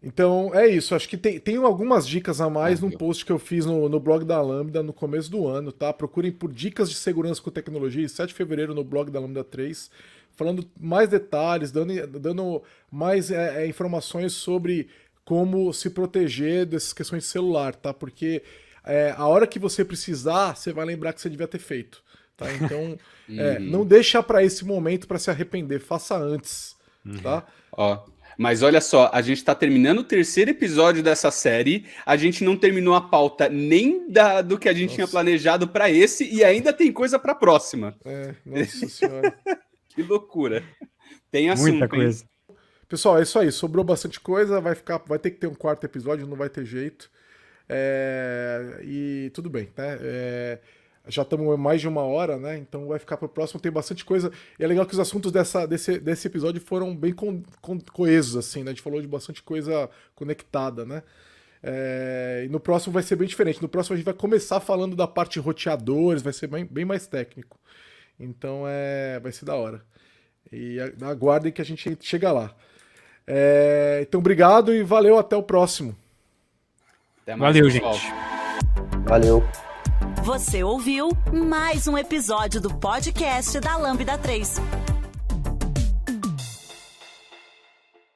Então, é isso. Acho que tem algumas dicas a mais num post que eu fiz no blog da Lambda no começo do ano, tá? Procurem por dicas de segurança com tecnologia, 7 de fevereiro no blog da Lambda 3, falando mais detalhes, dando mais informações sobre como se proteger dessas questões de celular, tá? Porque a hora que você precisar, você vai lembrar que você devia ter feito, tá? Então, não deixa para esse momento para se arrepender, faça antes, tá? Mas olha só, a gente tá terminando o 3º episódio dessa série, a gente não terminou a pauta nem do que a gente tinha planejado para esse e ainda tem coisa para próxima. Nossa senhora. Que loucura. Tem assunto, muita coisa. Pessoal, é isso aí, sobrou bastante coisa, vai ter que ter um 4º episódio, não vai ter jeito. E tudo bem, né? Já estamos mais de 1 hora, né? Então vai ficar para o próximo, tem bastante coisa. E é legal que os assuntos desse episódio foram bem coesos, assim, né? A gente falou de bastante coisa conectada, né? E no próximo vai ser bem diferente. No próximo a gente vai começar falando da parte de roteadores, vai ser bem mais técnico. Então vai ser da hora. E aguardem que a gente chega lá. Então obrigado e valeu, até o próximo. Até mais, valeu, pessoal. gente. Valeu. Você ouviu mais um episódio do podcast da Lambda 3.